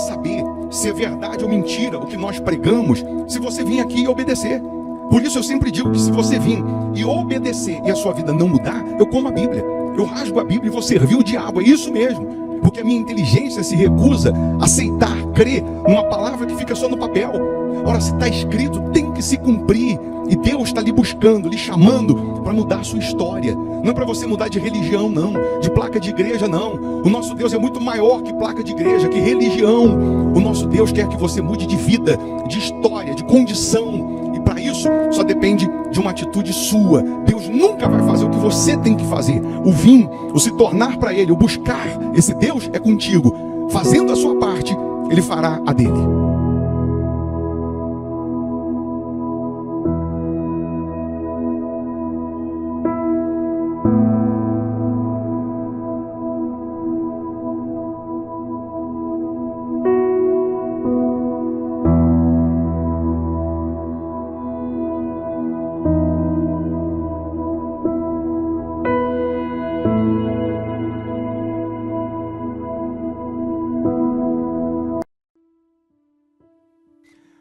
saber se é verdade ou mentira o que nós pregamos se você vir aqui e obedecer. Por isso eu sempre digo que se você vir e obedecer e a sua vida não mudar, eu como a Bíblia. Eu rasgo a Bíblia e vou servir o diabo. É isso mesmo. Porque a minha inteligência se recusa a aceitar, crer numa palavra que fica só no papel. Ora, se está escrito, tem que se cumprir. E Deus está lhe buscando, lhe chamando para mudar a sua história. Não é para você mudar de religião, não. De placa de igreja, não. O nosso Deus é muito maior que placa de igreja, que religião. O nosso Deus quer que você mude de vida, de história, de condição. E para isso, só depende de uma atitude sua. Deus nunca vai fazer o que você tem que fazer. O vir, o se tornar para Ele, o buscar esse Deus é contigo. Fazendo a sua parte, Ele fará a dele.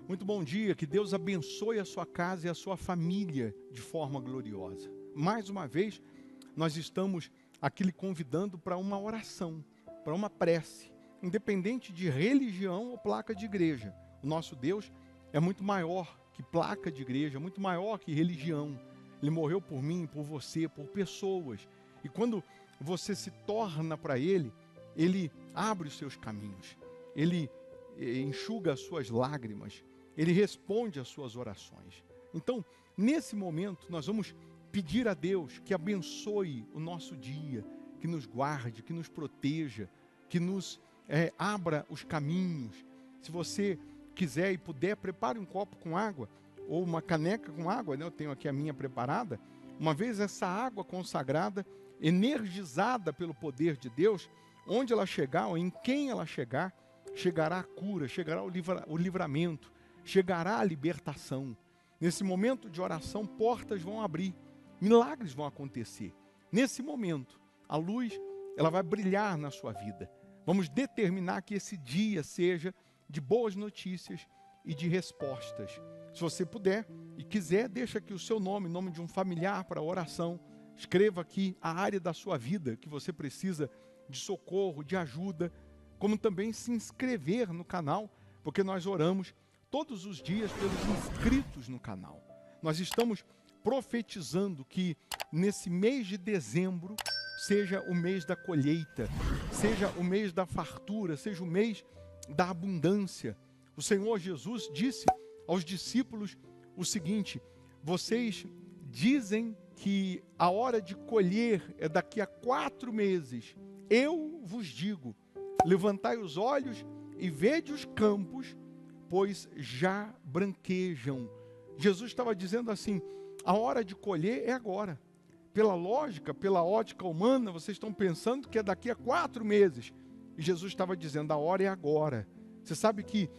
Muito bom dia, que Deus abençoe a sua casa e a sua família de forma gloriosa. Mais uma vez, nós estamos aqui lhe convidando para uma oração, para uma prece, independente de religião ou placa de igreja. O nosso Deus é muito maior que placa de igreja, muito maior que religião. Ele morreu por mim, por você, por pessoas. E quando você se torna para Ele, Ele abre os seus caminhos, Ele enxuga as suas lágrimas, Ele responde às suas orações. Então, nesse momento, nós vamos pedir a Deus que abençoe o nosso dia, que nos guarde, que nos proteja, que nos abra os caminhos. Se você quiser e puder, prepare um copo com água, ou uma caneca com água, né? Eu tenho aqui a minha preparada. Uma vez essa água consagrada, energizada pelo poder de Deus, onde ela chegar, ou em quem ela chegar, chegará a cura, chegará o livramento, chegará a libertação. Nesse momento de oração, portas vão abrir, milagres vão acontecer. Nesse momento, a luz ela vai brilhar na sua vida. Vamos determinar que esse dia seja de boas notícias e de respostas. Se você puder e quiser, deixa aqui o seu nome, nome de um familiar para a oração. Escreva aqui a área da sua vida que você precisa de socorro, de ajuda, como também se inscrever no canal, porque nós oramos todos os dias pelos inscritos no canal. Nós estamos profetizando que nesse mês de dezembro seja o mês da colheita, seja o mês da fartura, seja o mês da abundância. O Senhor Jesus disse aos discípulos o seguinte: vocês dizem que a hora de colher é daqui a 4 meses. Eu vos digo, levantai os olhos e vede os campos, pois já branquejam. Jesus estava dizendo assim, a hora de colher é agora. Pela lógica, pela ótica humana, vocês estão pensando que é daqui a 4 meses. E Jesus estava dizendo, a hora é agora. Você sabe que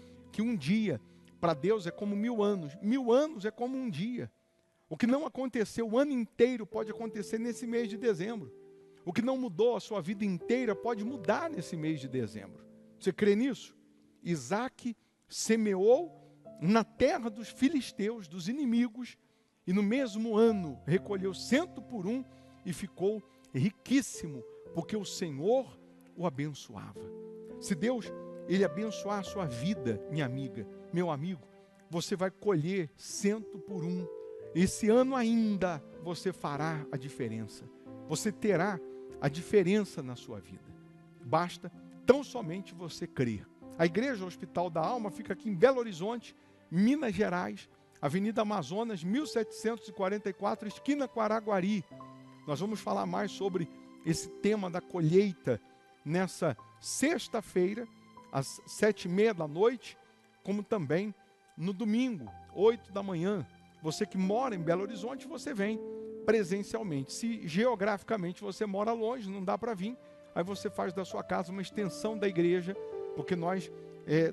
um dia, para Deus, é como 1000 anos. 1000 anos é como um dia. O que não aconteceu o ano inteiro pode acontecer nesse mês de dezembro. O que não mudou a sua vida inteira pode mudar nesse mês de dezembro. Você crê nisso? Isaac semeou na terra dos filisteus, dos inimigos, e no mesmo ano recolheu 100 por 1 e ficou riquíssimo, porque o Senhor o abençoava. Se Deus, Ele abençoar a sua vida, minha amiga, meu amigo, você vai colher 100 por 1. Esse ano ainda você fará a diferença. Você terá a diferença na sua vida. Basta tão somente você crer. A Igreja Hospital da Alma fica aqui em Belo Horizonte, Minas Gerais, Avenida Amazonas, 1744, esquina com Araguari. Nós vamos falar mais sobre esse tema da colheita nessa sexta-feira, às 7h30 da noite, como também no domingo, 8 da manhã. Você que mora em Belo Horizonte, você vem presencialmente. Se geograficamente você mora longe, não dá para vir, aí você faz da sua casa uma extensão da igreja, porque nós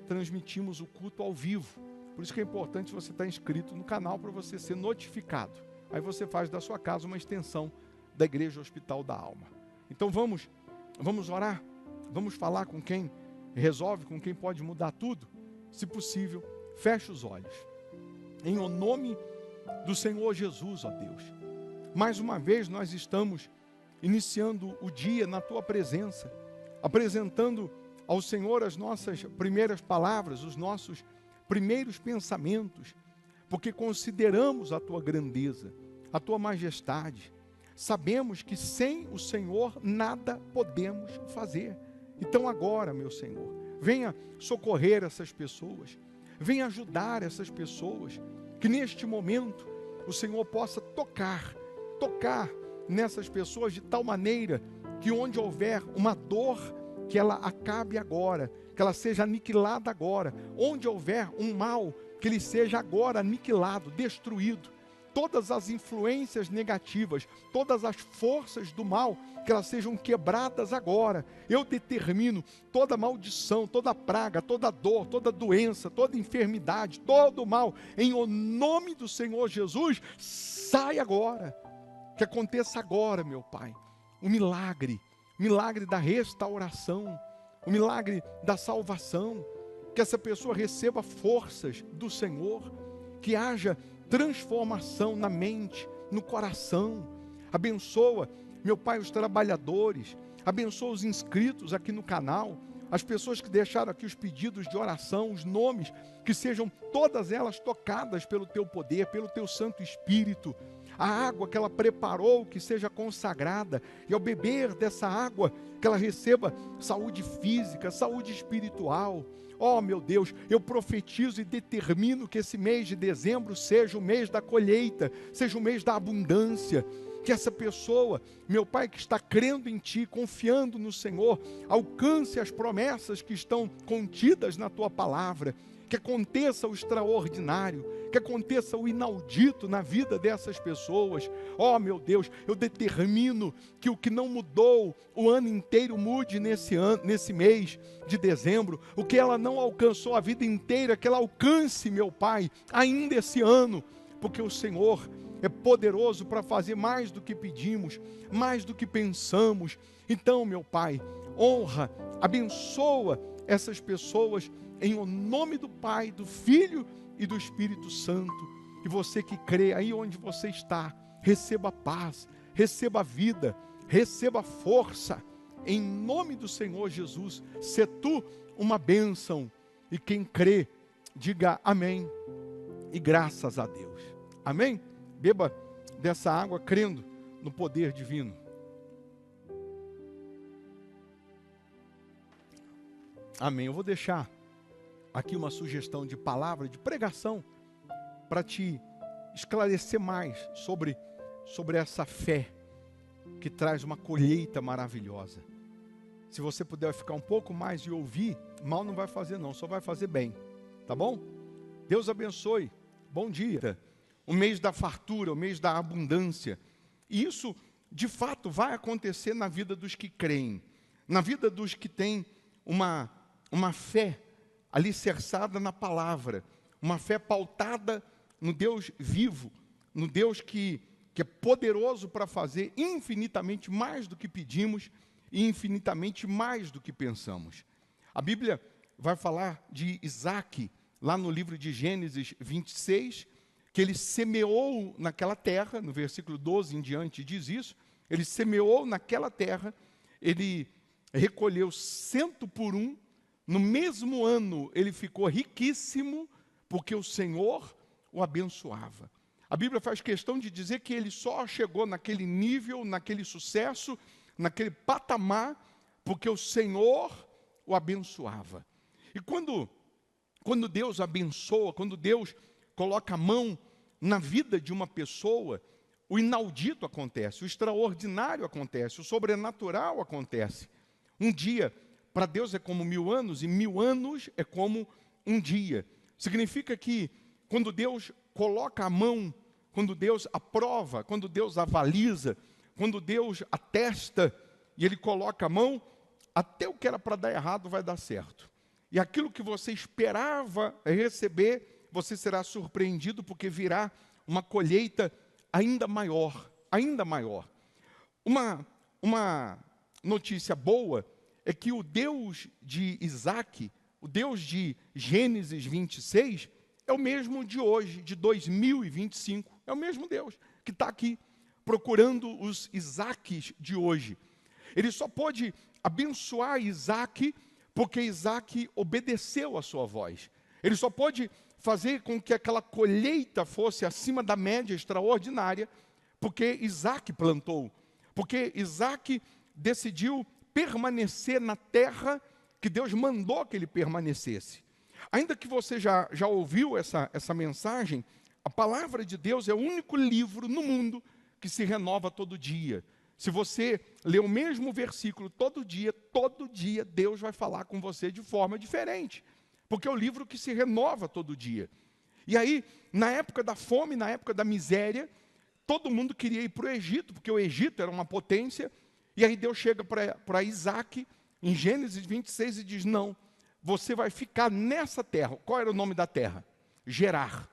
transmitimos o culto ao vivo. Por isso que é importante você estar inscrito no canal para você ser notificado. Aí você faz da sua casa uma extensão da Igreja Hospital da Alma. Então vamos orar, vamos falar com quem resolve, com quem pode mudar tudo, se possível, feche os olhos. Em o nome do Senhor Jesus, ó Deus. Mais uma vez nós estamos iniciando o dia na Tua presença, apresentando ao Senhor as nossas primeiras palavras, os nossos primeiros pensamentos, porque consideramos a Tua grandeza, a Tua majestade. Sabemos que sem o Senhor nada podemos fazer. Então agora, meu Senhor, venha socorrer essas pessoas, venha ajudar essas pessoas, que neste momento o Senhor possa tocar nessas pessoas de tal maneira que onde houver uma dor, que ela acabe agora, que ela seja aniquilada agora. Onde houver um mal, que ele seja agora aniquilado, destruído. Todas as influências negativas, todas as forças do mal, que elas sejam quebradas agora. Eu determino toda maldição, toda praga, toda dor, toda doença, toda enfermidade, todo mal, em o nome do Senhor Jesus, sai agora. Que aconteça agora, meu Pai, o milagre da restauração, o milagre da salvação, que essa pessoa receba forças do Senhor, que haja transformação na mente, no coração. Abençoa, meu Pai, os trabalhadores, abençoa os inscritos aqui no canal, as pessoas que deixaram aqui os pedidos de oração, os nomes, que sejam todas elas tocadas pelo Teu poder, pelo Teu Santo Espírito. A água que ela preparou, que seja consagrada, e ao beber dessa água, que ela receba saúde física, saúde espiritual. Oh, meu Deus, eu profetizo e determino que esse mês de dezembro seja o mês da colheita, seja o mês da abundância. Que essa pessoa, meu Pai, que está crendo em Ti, confiando no Senhor, alcance as promessas que estão contidas na Tua palavra. Que aconteça o extraordinário, que aconteça o inaudito na vida dessas pessoas. Oh, meu Deus, eu determino que o que não mudou o ano inteiro mude nesse mês de dezembro. O que ela não alcançou a vida inteira, que ela alcance, meu Pai, ainda esse ano, porque o Senhor é poderoso para fazer mais do que pedimos, mais do que pensamos. Então, meu Pai, honra, abençoa essas pessoas em o nome do Pai, do Filho e do Espírito Santo. E você que crê, aí onde você está, receba paz, receba vida, receba força, em nome do Senhor Jesus. Sê tu uma bênção, e quem crê, diga amém, e graças a Deus. Amém? Beba dessa água crendo no poder divino. Amém. Eu vou deixar aqui uma sugestão de palavra, de pregação, para te esclarecer mais sobre essa fé que traz uma colheita maravilhosa. Se você puder ficar um pouco mais e ouvir, mal não vai fazer não, só vai fazer bem, tá bom? Deus abençoe, bom dia. O mês da fartura, o mês da abundância. E isso, de fato, vai acontecer na vida dos que creem, na vida dos que têm uma fé alicerçada na palavra, uma fé pautada no Deus vivo, no Deus que é poderoso para fazer infinitamente mais do que pedimos e infinitamente mais do que pensamos. A Bíblia vai falar de Isaac, lá no livro de Gênesis 26, que ele semeou naquela terra, no versículo 12 em diante diz isso, ele semeou naquela terra, ele recolheu 100 por 1, no mesmo ano ele ficou riquíssimo, porque o Senhor o abençoava. A Bíblia faz questão de dizer que ele só chegou naquele nível, naquele sucesso, naquele patamar, porque o Senhor o abençoava. E quando Deus abençoa, quando Deus coloca a mão na vida de uma pessoa, o inaudito acontece, o extraordinário acontece, o sobrenatural acontece. Um dia para Deus é como 1000 anos, e 1000 anos é como um dia. Significa que quando Deus coloca a mão, quando Deus aprova, quando Deus avaliza, quando Deus atesta, e Ele coloca a mão, até o que era para dar errado vai dar certo. E aquilo que você esperava receber, você será surpreendido, porque virá uma colheita ainda maior, ainda maior. Uma notícia boa é que o Deus de Isaac, o Deus de Gênesis 26, é o mesmo de hoje, de 2025. É o mesmo Deus que está aqui procurando os Isaques de hoje. Ele só pôde abençoar Isaac porque Isaac obedeceu a sua voz. Ele só pôde fazer com que aquela colheita fosse acima da média extraordinária porque Isaac plantou. Porque Isaac decidiu permanecer na terra que Deus mandou que ele permanecesse. Ainda que você já ouviu essa mensagem, a palavra de Deus é o único livro no mundo que se renova todo dia. Se você ler o mesmo versículo todo dia Deus vai falar com você de forma diferente. Porque é o livro que se renova todo dia. E aí, na época da fome, na época da miséria, todo mundo queria ir para o Egito, porque o Egito era uma potência. E aí Deus chega para Isaac, em Gênesis 26, e diz, não, você vai ficar nessa terra. Qual era o nome da terra? Gerar.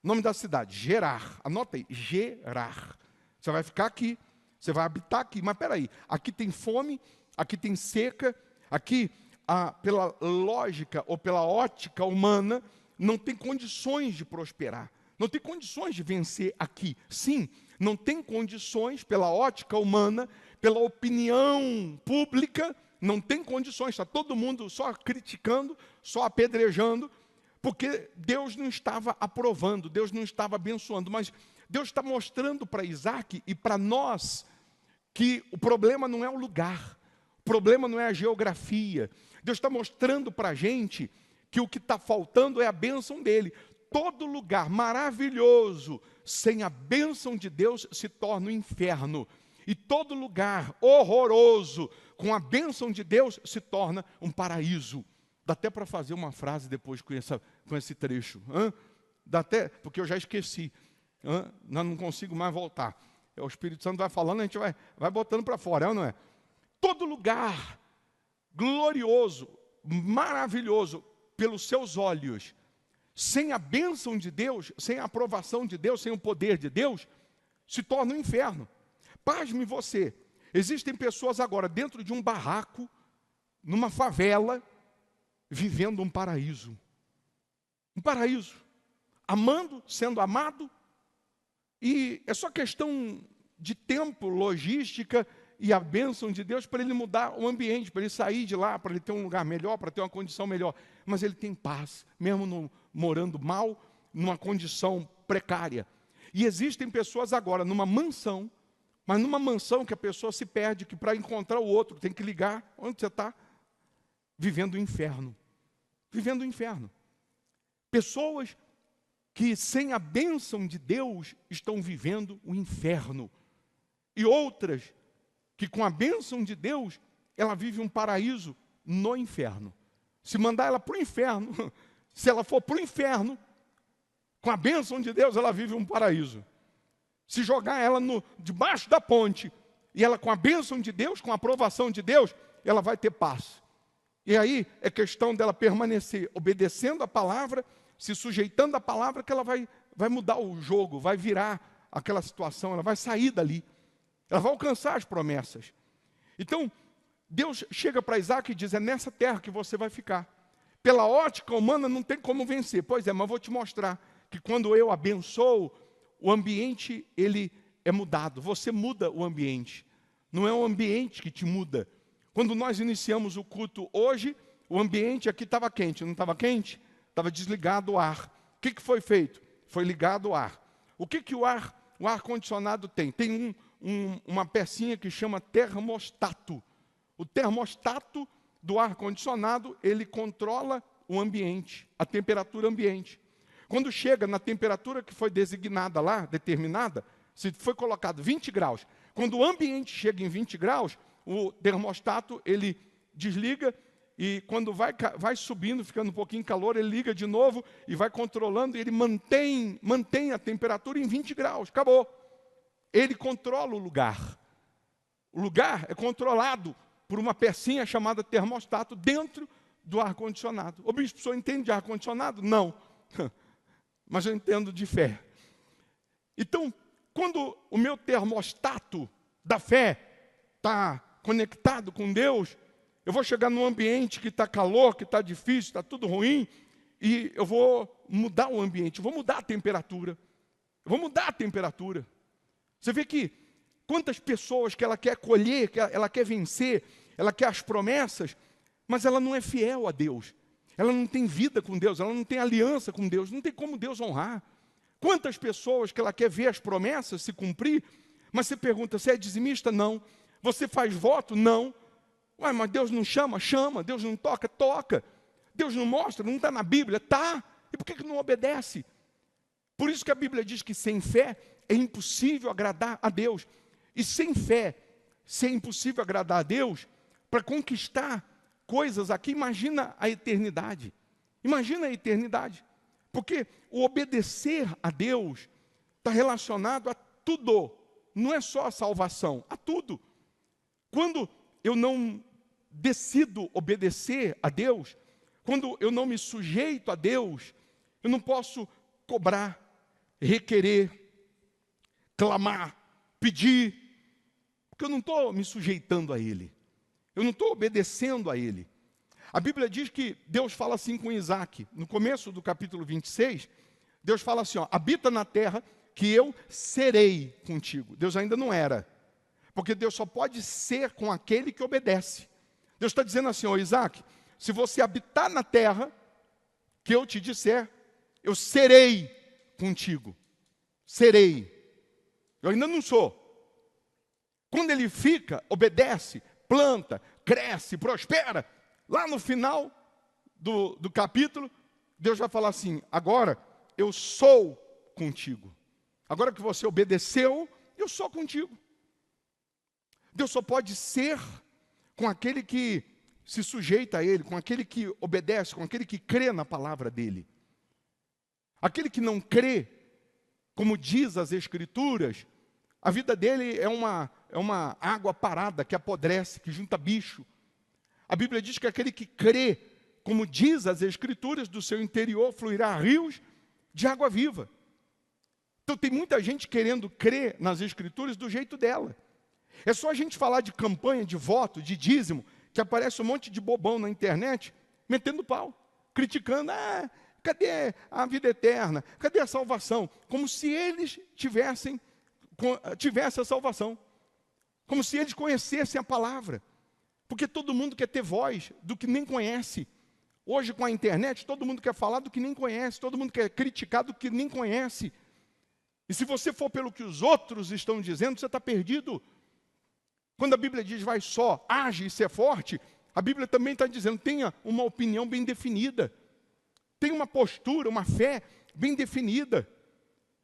O nome da cidade, Gerar. Anota aí, Gerar. Você vai ficar aqui, você vai habitar aqui. Mas peraí, aqui tem fome, aqui tem seca, aqui, pela lógica ou pela ótica humana, não tem condições de prosperar. Não tem condições de vencer aqui. Sim, não tem condições pela ótica humana, pela opinião pública, não tem condições. Está todo mundo só criticando, só apedrejando, porque Deus não estava aprovando, Deus não estava abençoando. Mas Deus está mostrando para Isaac e para nós que o problema não é o lugar, o problema não é a geografia. Deus está mostrando para a gente que o que está faltando é a bênção dele. Todo lugar maravilhoso sem a bênção de Deus se torna um inferno. E todo lugar horroroso com a bênção de Deus se torna um paraíso. Dá até para fazer uma frase depois com esse trecho. Dá até, porque eu já esqueci. Não consigo mais voltar. O Espírito Santo vai falando, a gente vai botando para fora, não é? Todo lugar glorioso, maravilhoso, pelos seus olhos, sem a bênção de Deus, sem a aprovação de Deus, sem o poder de Deus, se torna um inferno. Pasme você, existem pessoas agora dentro de um barraco, numa favela, vivendo um paraíso. Um paraíso. Amando, sendo amado, e é só questão de tempo, logística e a bênção de Deus para ele mudar o ambiente, para ele sair de lá, para ele ter um lugar melhor, para ter uma condição melhor. Mas ele tem paz, mesmo morando mal, numa condição precária. E existem pessoas agora numa mansão, mas numa mansão que a pessoa se perde, que para encontrar o outro tem que ligar, onde você está? Vivendo o inferno. Vivendo o inferno. Pessoas que sem a bênção de Deus estão vivendo o inferno. E outras que com a bênção de Deus, ela vive um paraíso no inferno. Se mandar ela para o inferno, se ela for para o inferno, com a bênção de Deus, ela vive um paraíso. Se jogar ela debaixo da ponte, e ela com a bênção de Deus, com a aprovação de Deus, ela vai ter paz. E aí é questão dela permanecer obedecendo a palavra, se sujeitando à palavra, que ela vai mudar o jogo, vai virar aquela situação, ela vai sair dali. Ela vai alcançar as promessas. Então, Deus chega para Isaac e diz, é nessa terra que você vai ficar. Pela ótica humana não tem como vencer. Pois é, mas vou te mostrar que quando eu abençoo, o ambiente ele é mudado. Você muda o ambiente. Não é o ambiente que te muda. Quando nós iniciamos o culto hoje, o ambiente aqui estava quente. Não estava quente? Estava desligado o ar. O que foi feito? Foi ligado o ar. O que o ar-condicionado tem? Tem uma pecinha que chama termostato. O termostato do ar-condicionado, ele controla o ambiente, a temperatura ambiente. Quando chega na temperatura que foi designada lá, determinada, se foi colocado 20 graus, quando o ambiente chega em 20 graus, o termostato, ele desliga e quando vai subindo, ficando um pouquinho calor, ele liga de novo e vai controlando, e ele mantém a temperatura em 20 graus, acabou. Ele controla o lugar. O lugar é controlado por uma pecinha chamada termostato dentro do ar-condicionado. O bispo, o senhor entende de ar-condicionado? Não. Mas eu entendo de fé. Então, quando o meu termostato da fé está conectado com Deus, Eu vou chegar num ambiente que está calor, que está difícil, está tudo ruim, e eu vou mudar o ambiente, eu vou mudar a temperatura. Eu vou mudar a temperatura. Você vê que quantas pessoas que ela quer colher, que ela quer vencer, ela quer as promessas, mas ela não é fiel a Deus. Ela não tem vida com Deus, ela não tem aliança com Deus, não tem como Deus honrar. Quantas pessoas que ela quer ver as promessas se cumprir, mas você pergunta, você é dizimista? Não. Você faz voto? Não. Ué, mas Deus não chama? Chama. Deus não toca? Toca. Deus não mostra? Não está na Bíblia? Está. E por que não obedece? Por isso que a Bíblia diz que sem fé é impossível agradar a Deus. E sem fé, se é impossível agradar a Deus, para conquistar coisas aqui, imagina a eternidade. Imagina a eternidade. Porque o obedecer a Deus está relacionado a tudo. Não é só a salvação, a tudo. Quando eu não decido obedecer a Deus, quando eu não me sujeito a Deus, eu não posso cobrar, requerer, clamar, pedir, porque eu não estou me sujeitando a Ele. Eu não estou obedecendo a Ele. A Bíblia diz que Deus fala assim com Isaac. No começo do capítulo 26, Deus fala assim, ó, habita na terra que eu serei contigo. Deus ainda não era. Porque Deus só pode ser com aquele que obedece. Deus está dizendo assim, ó, Isaac, se você habitar na terra que eu te disser, eu serei contigo. Serei. Eu ainda não sou. Quando ele fica, obedece, planta, cresce, prospera, lá no final do capítulo, Deus vai falar assim, agora eu sou contigo. Agora que você obedeceu, eu sou contigo. Deus só pode ser com aquele que se sujeita a Ele, com aquele que obedece, com aquele que crê na palavra dEle. Aquele que não crê, como diz as Escrituras, a vida dele é uma água parada que apodrece, que junta bicho. A Bíblia diz que aquele que crê, como diz as Escrituras, do seu interior fluirá rios de água viva. Então tem muita gente querendo crer nas Escrituras do jeito dela. É só a gente falar de campanha, de voto, de dízimo, que aparece um monte de bobão na internet, metendo pau, criticando, cadê a vida eterna? Cadê a salvação? Como se eles tivessem a salvação. Como se eles conhecessem a palavra. Porque todo mundo quer ter voz do que nem conhece. Hoje com a internet, todo mundo quer falar do que nem conhece, todo mundo quer criticar do que nem conhece. E se você for pelo que os outros estão dizendo, você está perdido. Quando a Bíblia diz vai só, age e ser forte, a Bíblia também está dizendo tenha uma opinião bem definida. Tenha uma postura, uma fé bem definida.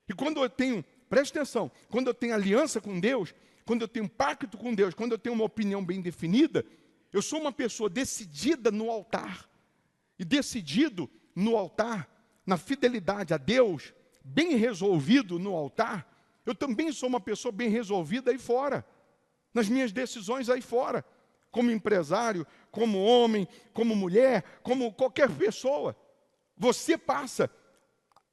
E quando eu tenho, preste atenção, quando eu tenho aliança com Deus, quando eu tenho pacto com Deus, quando eu tenho uma opinião bem definida, eu sou uma pessoa decidida no altar. E decidido no altar, na fidelidade a Deus, bem resolvido no altar, eu também sou uma pessoa bem resolvida aí fora. Nas minhas decisões aí fora. Como empresário, como homem, como mulher, como qualquer pessoa. Você passa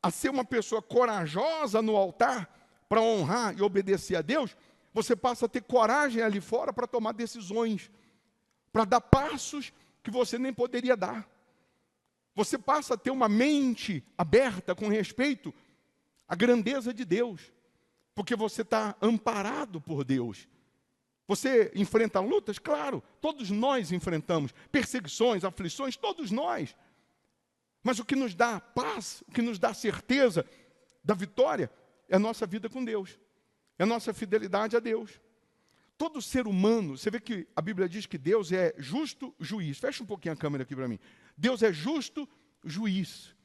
a ser uma pessoa corajosa no altar para honrar e obedecer a Deus. Você passa a ter coragem ali fora para tomar decisões. Para dar passos que você nem poderia dar. Você passa a ter uma mente aberta com respeito à grandeza de Deus. Porque você está amparado por Deus. Você enfrenta lutas? Claro, todos nós enfrentamos. Perseguições, aflições, todos nós. Mas o que nos dá paz, o que nos dá certeza da vitória, é a nossa vida com Deus. É a nossa fidelidade a Deus. Todo ser humano, você vê que a Bíblia diz que Deus é justo juiz. Fecha um pouquinho a câmera aqui para mim. Deus é justo juiz.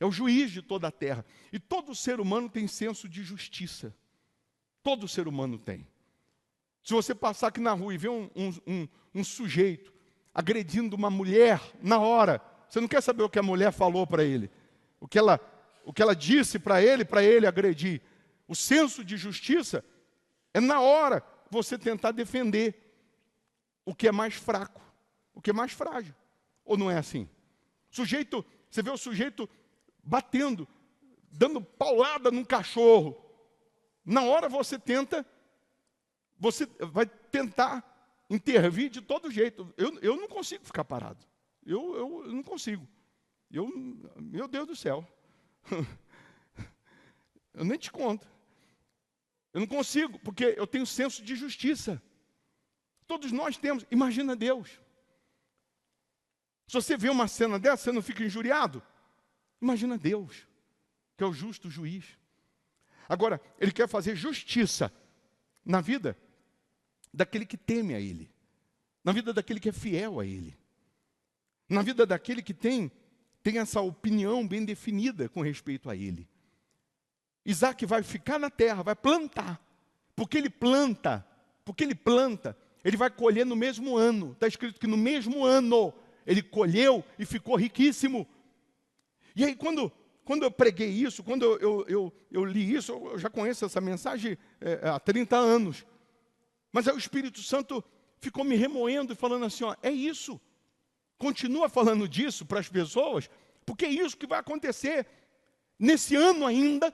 É o juiz de toda a terra. E todo ser humano tem senso de justiça. Todo ser humano tem. Se você passar aqui na rua e ver um sujeito agredindo uma mulher na hora, você não quer saber o que a mulher falou para ele. O que ela disse para ele agredir. O senso de justiça é na hora você tentar defender o que é mais fraco, o que é mais frágil. Ou não é assim? Sujeito, você vê o sujeito batendo, dando paulada num cachorro. Na hora você vai tentar intervir de todo jeito. Eu não consigo ficar parado. Eu não consigo. Meu Deus do céu. Eu nem te conto. Eu não consigo, porque eu tenho senso de justiça. Todos nós temos. Imagina Deus. Se você vê uma cena dessa, você não fica injuriado? Imagina Deus, que é o justo juiz. Agora, Ele quer fazer justiça na vida daquele que teme a Ele, na vida daquele que é fiel a Ele, na vida daquele que tem essa opinião bem definida com respeito a Ele. Isaac vai ficar na terra, vai plantar, porque ele planta, ele vai colher no mesmo ano. Está escrito que no mesmo ano ele colheu e ficou riquíssimo. E aí quando eu preguei isso, quando eu li isso, eu já conheço essa mensagem há 30 anos. Mas aí o Espírito Santo ficou me remoendo e falando assim, ó, é isso. Continua falando disso para as pessoas, porque é isso que vai acontecer. Nesse ano ainda,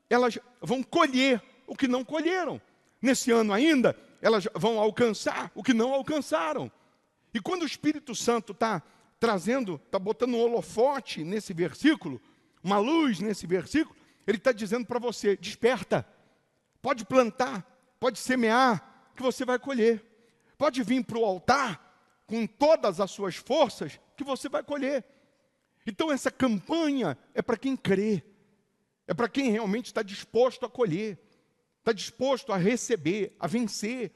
elas vão colher o que não colheram. Nesse ano ainda, elas vão alcançar o que não alcançaram. E quando o Espírito Santo está trazendo, está botando um holofote nesse versículo, uma luz nesse versículo, ele está dizendo para você, desperta, pode plantar, pode semear, que você vai colher. Pode vir para o altar com todas as suas forças, que você vai colher. Então essa campanha é para quem crê, é para quem realmente está disposto a colher, está disposto a receber, a vencer.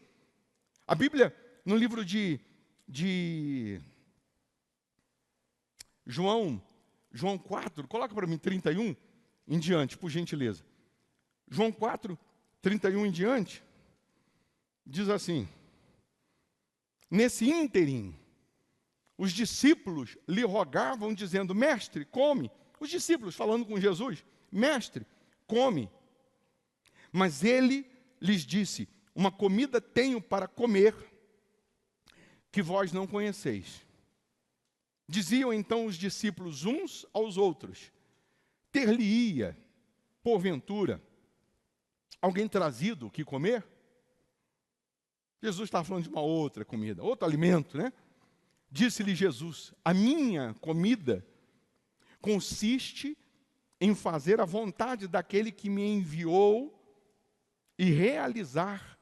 A Bíblia, no livro de João 4, coloca para mim 31 em diante, por gentileza. João 4, 31 em diante, diz assim: nesse ínterim, os discípulos lhe rogavam, dizendo, mestre, come. Os discípulos falando com Jesus, mestre, come. Mas ele lhes disse, uma comida tenho para comer, que vós não conheceis. Diziam então os discípulos uns aos outros, ter-lhe-ia, porventura, alguém trazido o que comer? Jesus estava falando de uma outra comida, outro alimento, né? Disse-lhe Jesus, a minha comida consiste em fazer a vontade daquele que me enviou e realizar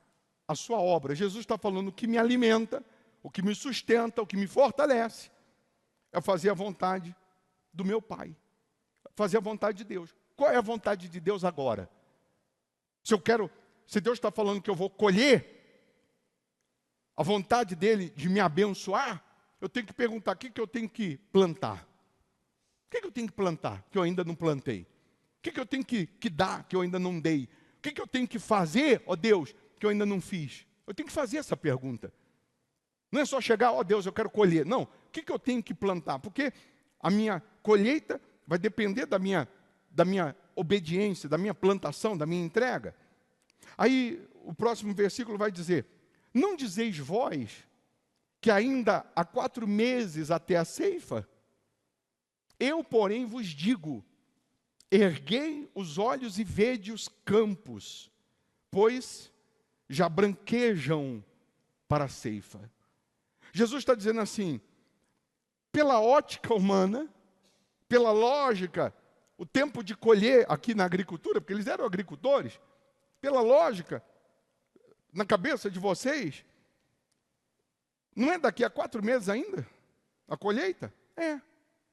a sua obra. Jesus está falando o que me alimenta, o que me sustenta, o que me fortalece, é fazer a vontade do meu Pai, fazer a vontade de Deus. Qual é a vontade de Deus agora? Se Deus está falando que eu vou colher a vontade dele de me abençoar, eu tenho que perguntar, o que eu tenho que plantar? O que eu tenho que plantar, que eu ainda não plantei? O que eu tenho que dar, que eu ainda não dei? O que eu tenho que fazer, ó Deus, que eu ainda não fiz? Eu tenho que fazer essa pergunta. Não é só chegar, ó Deus, eu quero colher. Não, o que eu tenho que plantar? Porque a minha colheita vai depender da minha obediência, da minha plantação, da minha entrega. Aí o próximo versículo vai dizer, não dizeis vós que ainda há 4 meses até a ceifa? Eu, porém, vos digo, erguei os olhos e vede os campos, pois já branquejam para a ceifa. Jesus está dizendo assim, pela ótica humana, pela lógica, o tempo de colher aqui na agricultura, porque eles eram agricultores, pela lógica, na cabeça de vocês, não é daqui a 4 meses ainda? A colheita? É,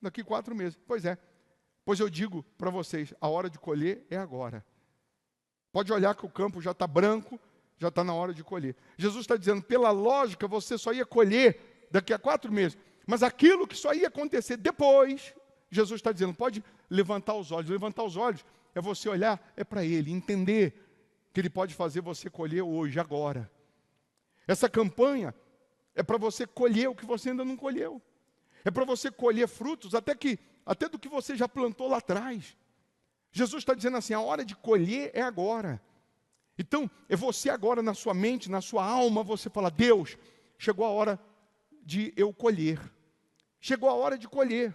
daqui 4 meses. Pois é. Pois eu digo para vocês, a hora de colher é agora. Pode olhar que o campo já está branco, já está na hora de colher. Jesus está dizendo, pela lógica, você só ia colher daqui a 4 meses. Mas aquilo que só ia acontecer depois, Jesus está dizendo, pode levantar os olhos. Levantar os olhos é você olhar, é para Ele, entender que Ele pode fazer você colher hoje, agora. Essa campanha é para você colher o que você ainda não colheu. É para você colher frutos até do que você já plantou lá atrás. Jesus está dizendo assim, a hora de colher é agora. Então, é você agora na sua mente, na sua alma, você fala, Deus, chegou a hora de eu colher. Chegou a hora de colher.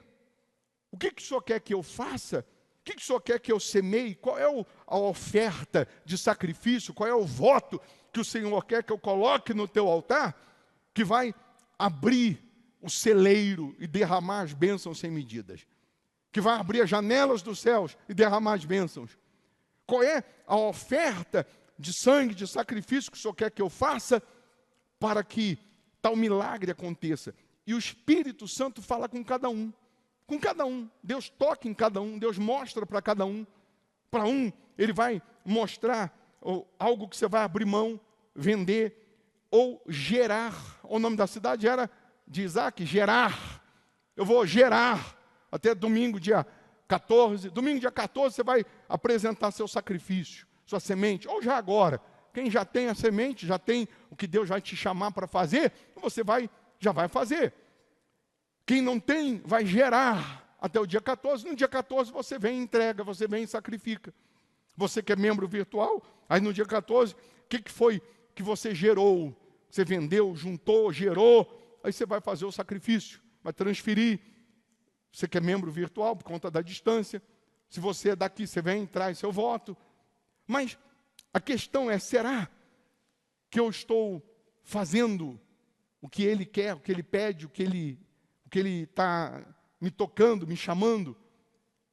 O que o Senhor quer que eu faça? O que o Senhor quer que eu semeie? Qual é a oferta de sacrifício? Qual é o voto que o Senhor quer que eu coloque no teu altar? que vai abrir o celeiro e derramar as bênçãos sem medidas? Que vai abrir as janelas dos céus e derramar as bênçãos? Qual é a oferta de sangue, de sacrifício que o Senhor quer que eu faça para que tal milagre aconteça? E o Espírito Santo fala com cada um. Com cada um. Deus toca em cada um. Deus mostra para cada um. Para um, Ele vai mostrar algo que você vai abrir mão, vender ou gerar. O nome da cidade era de Isaac, Gerar. Eu vou gerar até domingo, dia 14. Domingo, dia 14, você vai apresentar seu sacrifício, sua semente. Ou já agora. Quem já tem a semente, já tem o que Deus vai te chamar para fazer, você já vai fazer. Quem não tem, vai gerar até o dia 14. No dia 14 você vem e entrega, você vem e sacrifica. Você que é membro virtual, aí no dia 14, o que foi que você gerou? Você vendeu, juntou, gerou, aí você vai fazer o sacrifício, vai transferir. Você que é membro virtual por conta da distância. Se você é daqui, você vem, traz seu voto. Mas a questão é, será que eu estou fazendo o que Ele quer, o que Ele pede, o que Ele está me tocando, me chamando?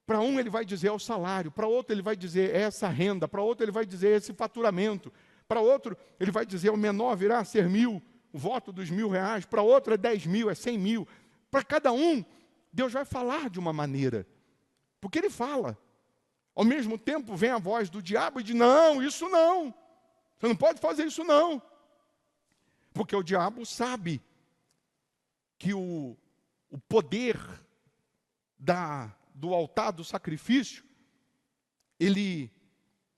Para um Ele vai dizer é o salário, para outro Ele vai dizer é essa renda, para outro Ele vai dizer esse faturamento, para outro Ele vai dizer o menor virá a ser 1.000, o voto dos R$1.000, para outro é 10.000, é 100.000. Para cada um, Deus vai falar de uma maneira, porque Ele fala. Ao mesmo tempo vem a voz do diabo e diz, não, isso não, você não pode fazer isso não. Porque o diabo sabe que o poder do altar, do sacrifício, ele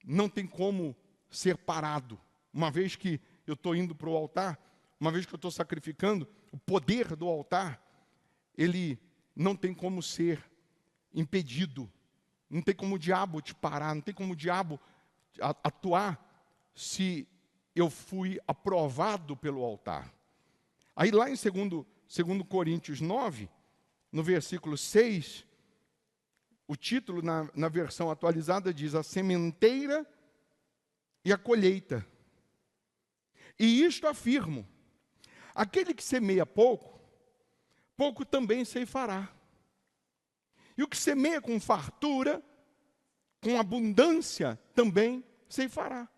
não tem como ser parado. Uma vez que eu estou indo para o altar, uma vez que eu estou sacrificando, o poder do altar, ele não tem como ser impedido. Não tem como o diabo te parar, não tem como o diabo atuar se eu fui aprovado pelo altar. Aí lá em 2 Coríntios 9, no versículo 6, o título na versão atualizada diz a sementeira e a colheita. E isto afirmo, aquele que semeia pouco, pouco também ceifará. E o que semeia com fartura, com abundância, também ceifará.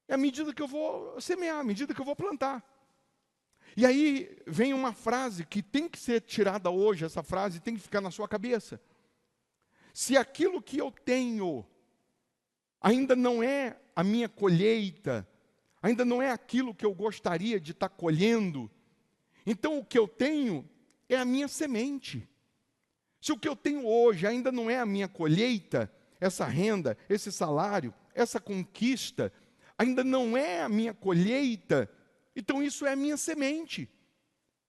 É à medida que eu vou semear, à medida que eu vou plantar. E aí vem uma frase que tem que ser tirada hoje, essa frase tem que ficar na sua cabeça. Se aquilo que eu tenho ainda não é a minha colheita, ainda não é aquilo que eu gostaria de estar colhendo, então o que eu tenho é a minha semente. Se o que eu tenho hoje ainda não é a minha colheita, essa renda, esse salário, essa conquista, ainda não é a minha colheita, então isso é a minha semente.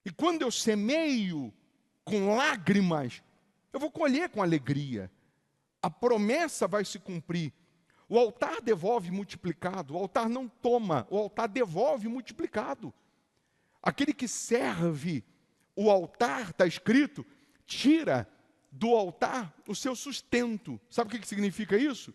E quando eu semeio com lágrimas, eu vou colher com alegria. A promessa vai se cumprir. O altar devolve multiplicado, o altar não toma, o altar devolve multiplicado. Aquele que serve o altar, está escrito, tira do altar o seu sustento. Sabe o que significa isso?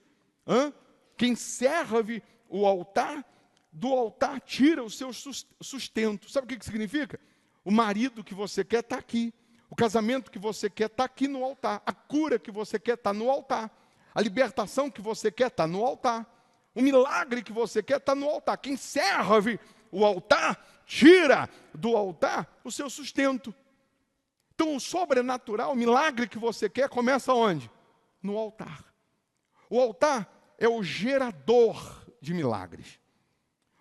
Quem serve o altar, do altar tira o seu sustento. Sabe o que significa? O marido que você quer está aqui. O casamento que você quer está aqui no altar. A cura que você quer está no altar. A libertação que você quer está no altar. O milagre que você quer está no altar. Quem serve o altar, tira do altar o seu sustento. Então, o sobrenatural, o milagre que você quer, começa onde? No altar. O altar é o gerador de milagres.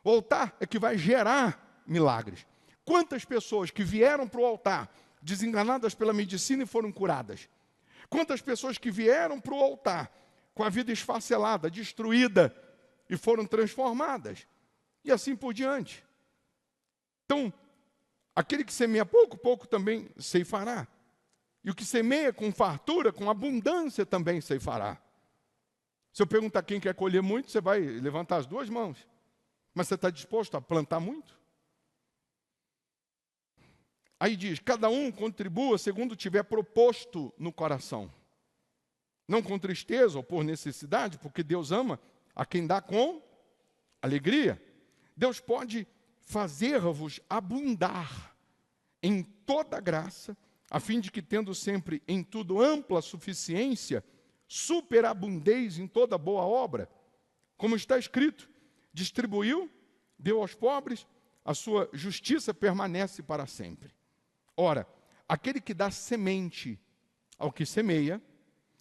O altar é que vai gerar milagres. Quantas pessoas que vieram para o altar, desenganadas pela medicina e foram curadas? Quantas pessoas que vieram para o altar, com a vida esfacelada, destruída, e foram transformadas? E assim por diante. Então, aquele que semeia pouco, pouco também ceifará. E o que semeia com fartura, com abundância também ceifará. Se eu perguntar quem quer colher muito, você vai levantar as duas mãos. Mas você está disposto a plantar muito? Aí diz, cada um contribua segundo tiver proposto no coração. Não com tristeza ou por necessidade, porque Deus ama a quem dá com alegria. Deus pode fazer-vos abundar em toda graça, a fim de que, tendo sempre em tudo ampla suficiência, superabundeis em toda boa obra, como está escrito, distribuiu, deu aos pobres, a sua justiça permanece para sempre. Ora, aquele que dá semente ao que semeia,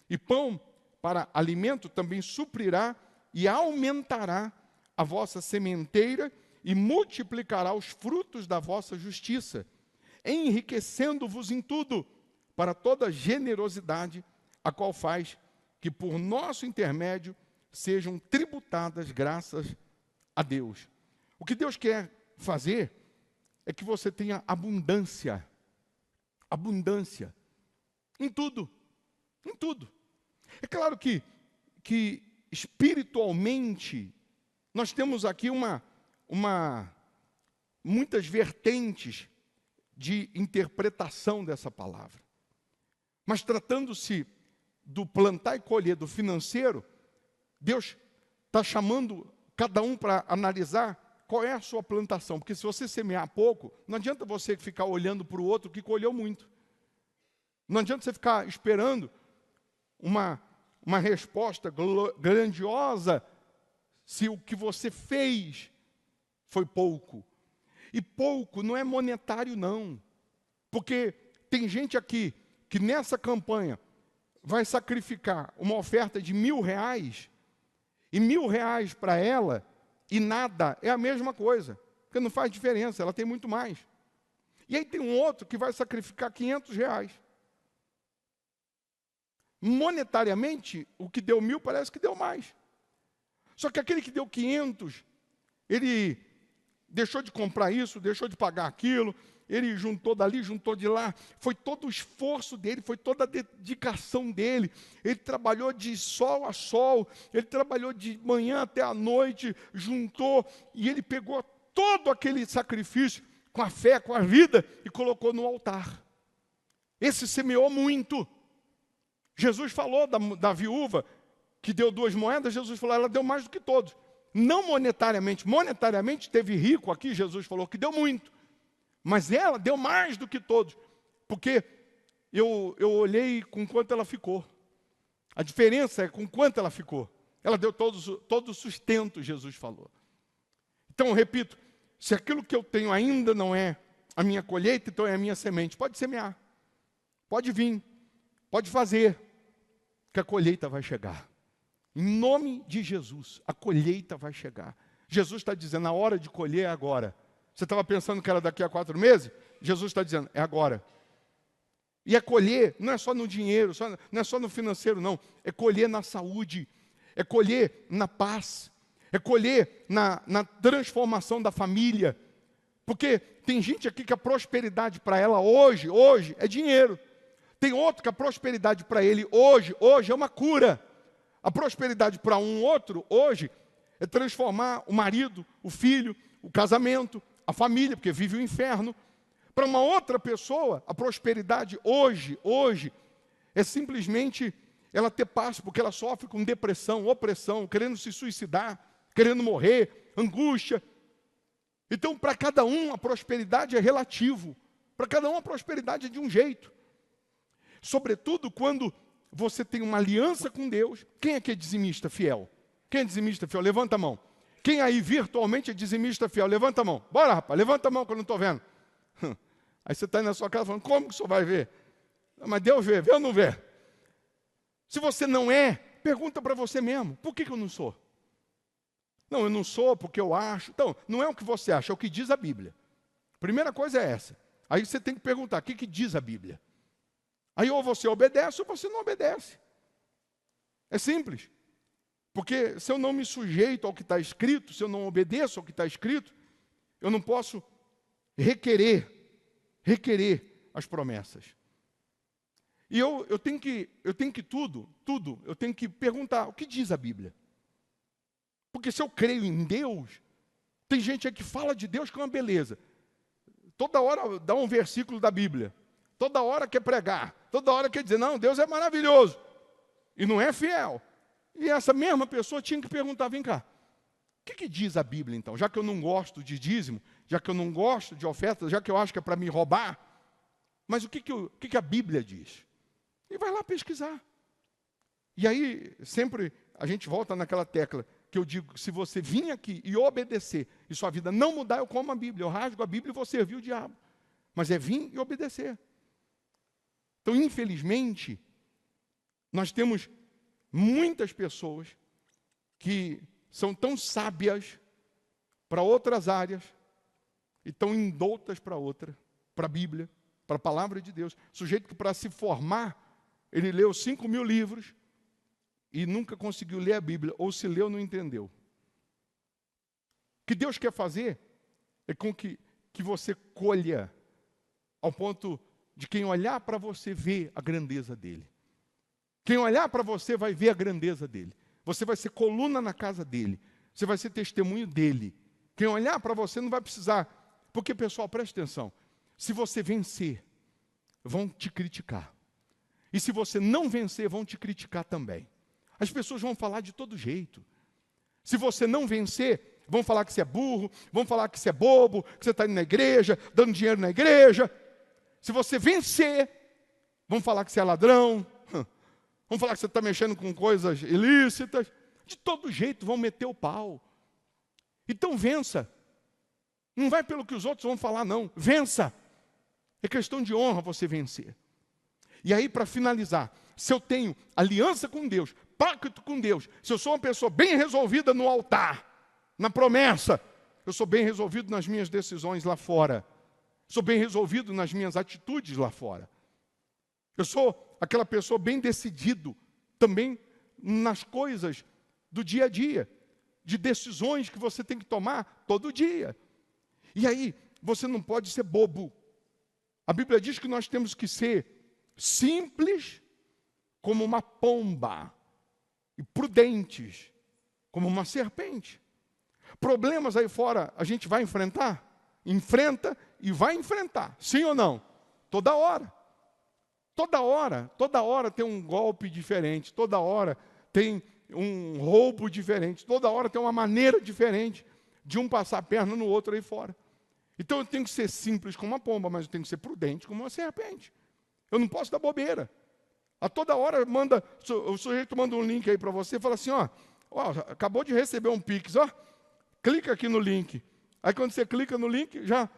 e pão para alimento também suprirá e aumentará a vossa sementeira e multiplicará os frutos da vossa justiça, enriquecendo-vos em tudo, para toda generosidade, a qual faz que por nosso intermédio sejam tributadas graças a Deus. O que Deus quer fazer é que você tenha abundância. Abundância. Em tudo. Em tudo. É claro que espiritualmente, nós temos aqui muitas vertentes de interpretação dessa palavra. Mas tratando-se do plantar e colher, do financeiro, Deus está chamando cada um para analisar qual é a sua plantação. Porque se você semear pouco, não adianta você ficar olhando para o outro que colheu muito. Não adianta você ficar esperando uma resposta grandiosa se o que você fez foi pouco. E pouco não é monetário, não. Porque tem gente aqui que nessa campanha vai sacrificar uma oferta de R$1.000, e R$1.000 para ela e nada é a mesma coisa, porque não faz diferença, ela tem muito mais. E aí tem um outro que vai sacrificar R$500. Monetariamente, o que deu 1.000 parece que deu mais. Só que aquele que deu 500, ele deixou de comprar isso, deixou de pagar aquilo, ele juntou dali, juntou de lá, foi todo o esforço dele, foi toda a dedicação dele, ele trabalhou de sol a sol, ele trabalhou de manhã até a noite, juntou, e ele pegou todo aquele sacrifício, com a fé, com a vida, e colocou no altar. Esse semeou muito. Jesus falou da viúva, que deu 2 moedas, Jesus falou, ela deu mais do que todos. Não monetariamente, monetariamente teve rico aqui, Jesus falou que deu muito. Mas ela deu mais do que todos, porque eu olhei com quanto ela ficou. A diferença é com quanto ela ficou. Ela deu todo o sustento, Jesus falou. Então, eu repito, se aquilo que eu tenho ainda não é a minha colheita, então é a minha semente. Pode semear, pode vir, pode fazer, que a colheita vai chegar. Em nome de Jesus, a colheita vai chegar. Jesus está dizendo, a hora de colher é agora. Você estava pensando que era daqui a 4 meses? Jesus está dizendo, é agora. E é colher, não é só no dinheiro, não é só no financeiro, não. É colher na saúde, é colher na paz, é colher na transformação da família. Porque tem gente aqui que a prosperidade para ela hoje é dinheiro. Tem outro que a prosperidade para ele hoje é uma cura. A prosperidade para um outro hoje é transformar o marido, o filho, o casamento, a família, porque vive o inferno. Para uma outra pessoa, a prosperidade hoje é simplesmente ela ter paz, porque ela sofre com depressão, opressão, querendo se suicidar, querendo morrer, angústia. Então, para cada um, a prosperidade é relativo. Para cada um, a prosperidade é de um jeito. Sobretudo quando você tem uma aliança com Deus. Quem aqui é dizimista fiel? Quem é dizimista fiel? Levanta a mão. Quem aí virtualmente é dizimista fiel? Levanta a mão. Bora, rapaz, levanta a mão que eu não estou vendo. Aí você está aí na sua casa falando, como que o senhor vai ver? Mas Deus vê ou não vê? Se você não é, pergunta para você mesmo, por que eu não sou? Não, eu não sou porque eu acho. Então, não é o que você acha, é o que diz a Bíblia. Primeira coisa é essa. Aí você tem que perguntar, o que diz a Bíblia? Aí ou você obedece ou você não obedece. É simples. Porque se eu não me sujeito ao que está escrito, se eu não obedeço ao que está escrito, eu não posso requerer as promessas. E eu tenho que tudo, eu tenho que perguntar, o que diz a Bíblia? Porque se eu creio em Deus, tem gente aí que fala de Deus que é uma beleza. Toda hora dá um versículo da Bíblia. Toda hora quer pregar. Toda hora quer dizer, não, Deus é maravilhoso. E não é fiel. E essa mesma pessoa tinha que perguntar, vem cá, que diz a Bíblia, então? Já que eu não gosto de dízimo, já que eu não gosto de ofertas, já que eu acho que é para me roubar, mas o que a Bíblia diz? E vai lá pesquisar. E aí, sempre a gente volta naquela tecla que eu digo, se você vir aqui e obedecer, e sua vida não mudar, eu como a Bíblia, eu rasgo a Bíblia e vou servir o diabo. Mas é vir e obedecer. Então, infelizmente, nós temos muitas pessoas que são tão sábias para outras áreas e tão indoutas para outra, para a Bíblia, para a palavra de Deus. Sujeito que para se formar, ele leu 5.000 livros e nunca conseguiu ler a Bíblia, ou se leu, não entendeu. O que Deus quer fazer é com que você colha ao ponto de quem olhar para você ver a grandeza dele. Quem olhar para você vai ver a grandeza dele. Você vai ser coluna na casa dele. Você vai ser testemunho dele. Quem olhar para você não vai precisar. Porque, pessoal, preste atenção. Se você vencer, vão te criticar. E se você não vencer, vão te criticar também. As pessoas vão falar de todo jeito. Se você não vencer, vão falar que você é burro, vão falar que você é bobo, que você está indo na igreja, dando dinheiro na igreja. Se você vencer, vão falar que você é ladrão, vão falar que você está mexendo com coisas ilícitas. De todo jeito vão meter o pau. Então vença. Não vai pelo que os outros vão falar, não. Vença. É questão de honra você vencer. E aí, para finalizar, se eu tenho aliança com Deus, pacto com Deus, se eu sou uma pessoa bem resolvida no altar, na promessa, eu sou bem resolvido nas minhas decisões lá fora. Sou bem resolvido nas minhas atitudes lá fora. Eu sou aquela pessoa bem decidido também nas coisas do dia a dia, de decisões que você tem que tomar todo dia. E aí, você não pode ser bobo. A Bíblia diz que nós temos que ser simples como uma pomba e prudentes como uma serpente. Problemas aí fora a gente vai enfrentar? Enfrenta e vai enfrentar, sim ou não? Toda hora. Toda hora tem um golpe diferente, toda hora tem um roubo diferente, toda hora tem uma maneira diferente de um passar a perna no outro aí fora. Então eu tenho que ser simples como uma pomba, mas eu tenho que ser prudente como uma serpente. Eu não posso dar bobeira. A toda hora o sujeito manda um link aí para você e fala assim, ó, acabou de receber um Pix, ó, clica aqui no link. Aí quando você clica no link, já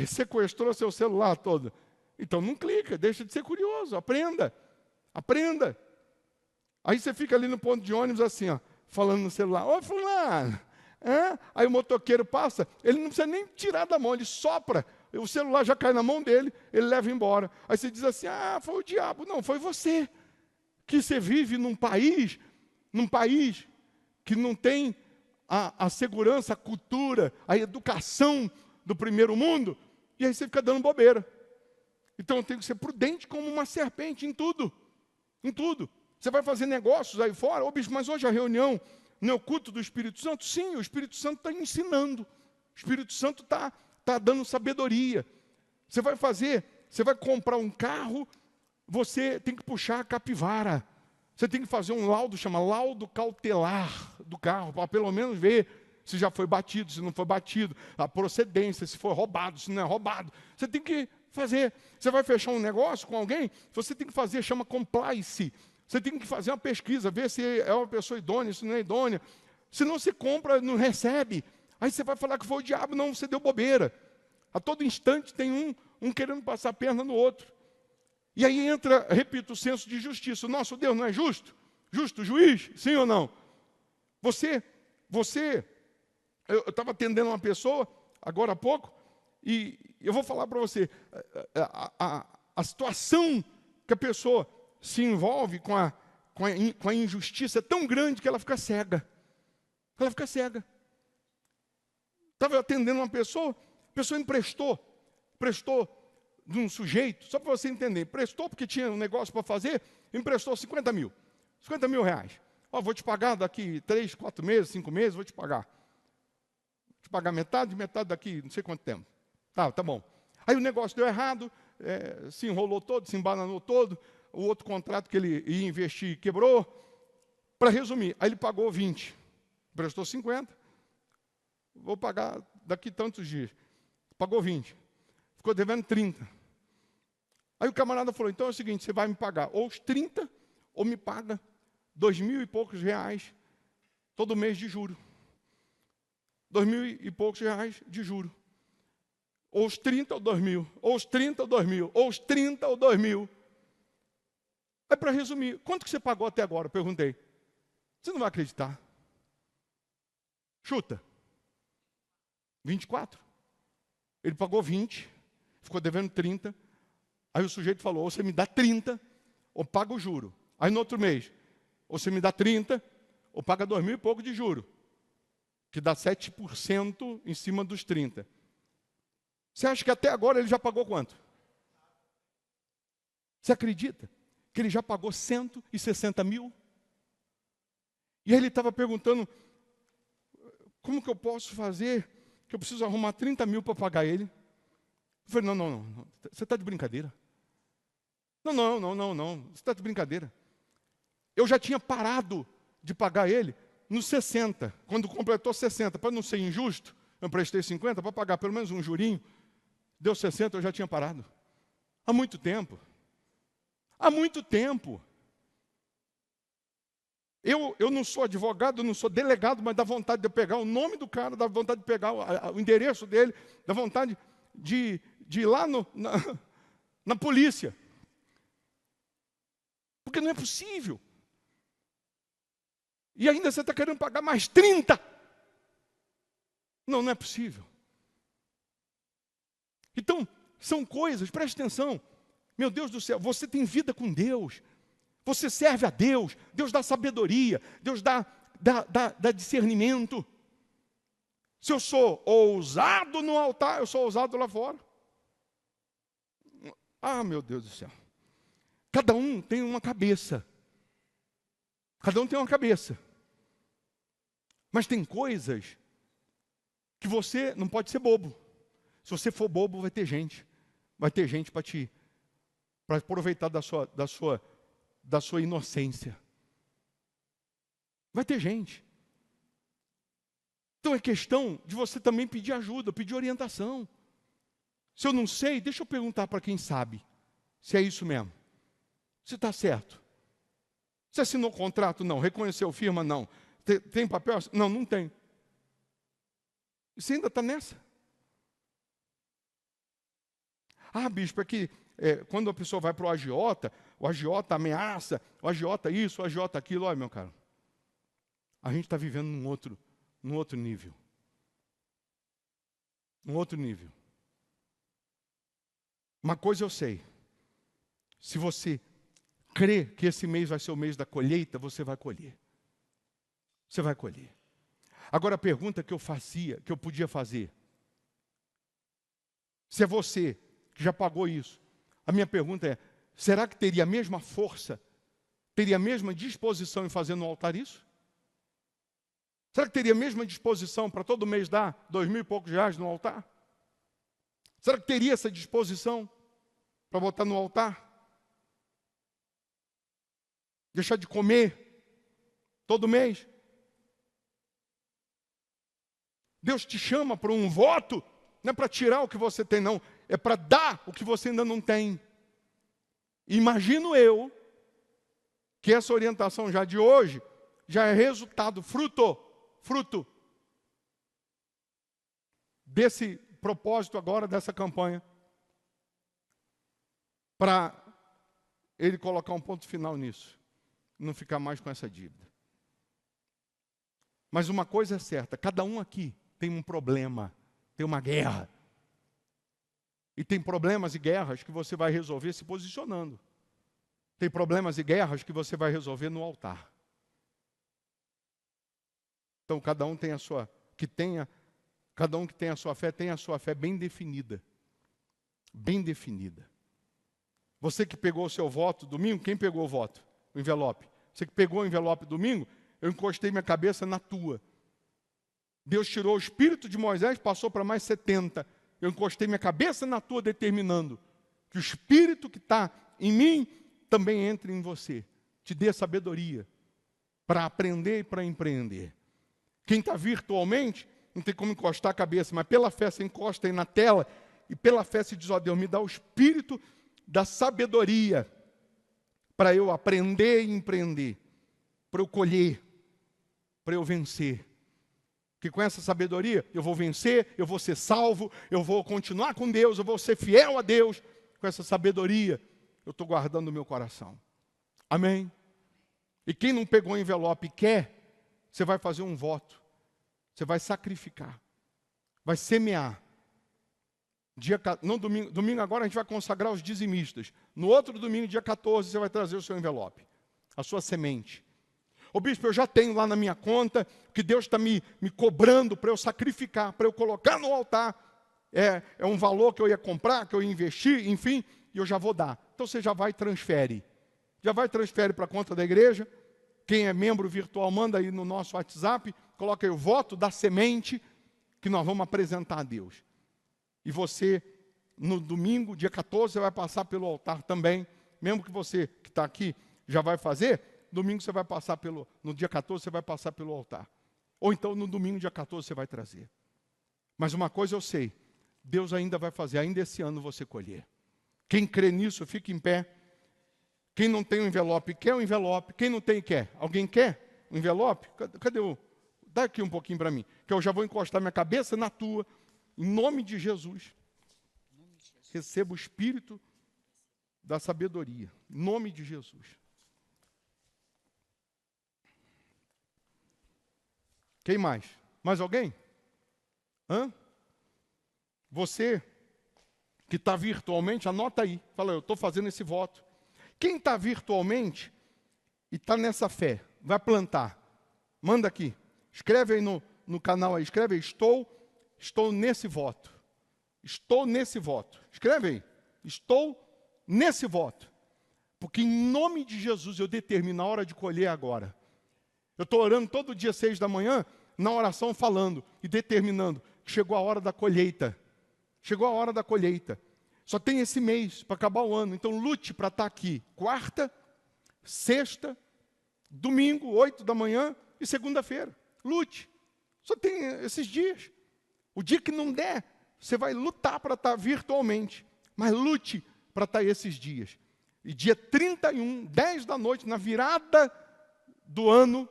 sequestrou seu celular todo. Então não clica, deixa de ser curioso, aprenda. Aí você fica ali no ponto de ônibus assim, ó, falando no celular, ô fulano, aí o motoqueiro passa, ele não precisa nem tirar da mão, ele sopra, o celular já cai na mão dele, ele leva embora. Aí você diz assim, foi o diabo. Não, foi você. Que você vive num país que não tem a segurança, a cultura, a educação do primeiro mundo, e aí você fica dando bobeira. Então eu tenho que ser prudente como uma serpente em tudo. Em tudo. Você vai fazer negócios aí fora, mas hoje a reunião não é o culto do Espírito Santo? Sim, o Espírito Santo está ensinando. O Espírito Santo está dando sabedoria. Você vai comprar um carro, você tem que puxar a capivara. Você tem que fazer um laudo, chama laudo cautelar do carro, para pelo menos ver se já foi batido, se não foi batido, a procedência, se foi roubado, se não é roubado. Você tem que fazer. Você vai fechar um negócio com alguém, você tem que fazer, chama compliance. Você tem que fazer uma pesquisa, ver se é uma pessoa idônea, se não é idônea. Se não se compra, não recebe. Aí você vai falar que foi o diabo, não, você deu bobeira. A todo instante tem um querendo passar a perna no outro. E aí entra, repito, o senso de justiça. O nosso Deus não é justo? Justo juiz? Sim ou não? Eu estava atendendo uma pessoa, agora há pouco, e eu vou falar para você, a situação que a pessoa se envolve com a injustiça é tão grande que ela fica cega. Ela fica cega. Estava atendendo uma pessoa, a pessoa emprestou de um sujeito, só para você entender, emprestou porque tinha um negócio para fazer, emprestou 50 mil reais. Vou te pagar daqui 3, 4 meses, 5 meses, vou te pagar. Vou te pagar metade daqui, não sei quanto tempo. Tá bom. Aí o negócio deu errado, se enrolou todo, se embananou todo, o outro contrato que ele ia investir quebrou. Para resumir, aí ele pagou 20, emprestou 50, vou pagar daqui tantos dias. Pagou 20. Ficou devendo 30. Aí o camarada falou, então é o seguinte, você vai me pagar ou os 30, ou me paga 2.000 e poucos reais todo mês de juro. 2.000 e poucos reais de juro. Ou os 30 ou 2.000. Ou os 30 ou 2.000. Ou os 30 ou 2.000. Aí para resumir, quanto que você pagou até agora? Eu perguntei. Você não vai acreditar. Chuta. 24. Ele pagou 20, ficou devendo 30. Aí o sujeito falou, ou você me dá 30, ou paga o juro. Aí no outro mês, ou você me dá 30, ou paga 2.000 e pouco de juro. Que dá 7% em cima dos 30. Você acha que até agora ele já pagou quanto? Você acredita que ele já pagou 160 mil? E aí ele estava perguntando, como que eu posso fazer, que eu preciso arrumar 30 mil para pagar ele? Eu falei, não, você está de brincadeira. Não, você está de brincadeira. Eu já tinha parado de pagar ele nos 60, quando completou 60, para não ser injusto, eu prestei 50, para pagar pelo menos um jurinho, deu 60, eu já tinha parado. Há muito tempo. Há muito tempo. Eu não sou advogado, não sou delegado, mas dá vontade de eu pegar o nome do cara, dá vontade de pegar o endereço dele, dá vontade de ir lá na polícia. Porque não é possível. E ainda você está querendo pagar mais 30. Não é possível. Então, são coisas, preste atenção. Meu Deus do céu, você tem vida com Deus. Você serve a Deus. Deus dá sabedoria. Deus dá discernimento. Se eu sou ousado no altar, eu sou ousado lá fora. Ah, meu Deus do céu. Cada um tem uma cabeça. Cada um tem uma cabeça. Mas tem coisas que você não pode ser bobo. Se você for bobo, vai ter gente. Vai ter gente para aproveitar da sua inocência. Vai ter gente. Então é questão de você também pedir ajuda, pedir orientação. Se eu não sei, deixa eu perguntar para quem sabe. Se é isso mesmo. Se está certo. Você assinou contrato? Não. Reconheceu firma? Não. Tem papel? Não tem. E você ainda está nessa? Ah, bispo, é que quando a pessoa vai para o agiota ameaça, o agiota isso, o agiota aquilo. Olha, meu caro, a gente está vivendo num outro nível. Um outro nível. Uma coisa eu sei. Se você crê que esse mês vai ser o mês da colheita, você vai colher. Você vai colher. Agora a pergunta que eu podia fazer. Se é você que já pagou isso, a minha pergunta é, será que teria a mesma força, teria a mesma disposição em fazer no altar isso? Será que teria a mesma disposição para todo mês dar 2.000 e poucos reais no altar? Será que teria essa disposição para botar no altar? Deixar de comer todo mês? Deus te chama para um voto, não é para tirar o que você tem, não. É para dar o que você ainda não tem. Imagino eu que essa orientação já de hoje já é resultado, fruto desse propósito agora, dessa campanha, para ele colocar um ponto final nisso, não ficar mais com essa dívida. Mas uma coisa é certa, cada um aqui tem um problema, tem uma guerra. E tem problemas e guerras que você vai resolver se posicionando. Tem problemas e guerras que você vai resolver no altar. Então cada um tem a sua, cada um que tem a sua fé, tem a sua fé bem definida. Bem definida. Você que pegou o seu voto domingo, quem pegou o voto? O envelope. Você que pegou o envelope domingo, eu encostei minha cabeça na tua. Deus tirou o espírito de Moisés, passou para mais 70. Eu encostei minha cabeça na tua, determinando que o espírito que está em mim também entre em você. Te dê sabedoria para aprender e para empreender. Quem está virtualmente, não tem como encostar a cabeça, mas pela fé você encosta aí na tela, e pela fé se diz, ó Deus, me dá o espírito da sabedoria, para eu aprender e empreender, para eu colher, para eu vencer. Que com essa sabedoria eu vou vencer, eu vou ser salvo, eu vou continuar com Deus, eu vou ser fiel a Deus. Com essa sabedoria eu estou guardando o meu coração. Amém? E quem não pegou o envelope e quer, você vai fazer um voto. Você vai sacrificar. Vai semear. Domingo agora a gente vai consagrar os dizimistas. No outro domingo, dia 14, você vai trazer o seu envelope. A sua semente. Ô bispo, eu já tenho lá na minha conta, que Deus está me cobrando para eu sacrificar, para eu colocar no altar. É um valor que eu ia comprar, que eu ia investir, enfim, e eu já vou dar. Então você já vai e transfere. Já vai e transfere para a conta da igreja. Quem é membro virtual, manda aí no nosso WhatsApp, coloca aí o voto da semente que nós vamos apresentar a Deus. E você, no domingo, dia 14, você vai passar pelo altar também. Mesmo que você que está aqui já vai fazer, domingo você vai passar no dia 14 você vai passar pelo altar. Ou então no domingo, dia 14, você vai trazer. Mas uma coisa eu sei, Deus ainda vai fazer, ainda esse ano você colher. Quem crê nisso, fica em pé. Quem não tem um envelope, quer um envelope. Quem não tem, quer. Alguém quer um envelope? Cadê o... Dá aqui um pouquinho para mim, que eu já vou encostar minha cabeça na tua, em nome de Jesus. Receba o espírito da sabedoria, em nome de Jesus. Quem mais? Mais alguém? Você que está virtualmente, anota aí. Fala, eu estou fazendo esse voto. Quem está virtualmente e está nessa fé, vai plantar. Manda aqui. Escreve aí no canal aí. Escreve aí. Estou nesse voto. Estou nesse voto. Escreve aí. Estou nesse voto. Porque em nome de Jesus eu determino a hora de colher agora. Eu estou orando todo dia 6 da manhã, na oração falando e determinando que chegou a hora da colheita. Chegou a hora da colheita. Só tem esse mês para acabar o ano. Então lute para estar aqui. Quarta, sexta, domingo, 8 da manhã e segunda-feira. Lute. Só tem esses dias. O dia que não der, você vai lutar para estar virtualmente. Mas lute para estar esses dias. E dia 31, 10 da noite, na virada do ano,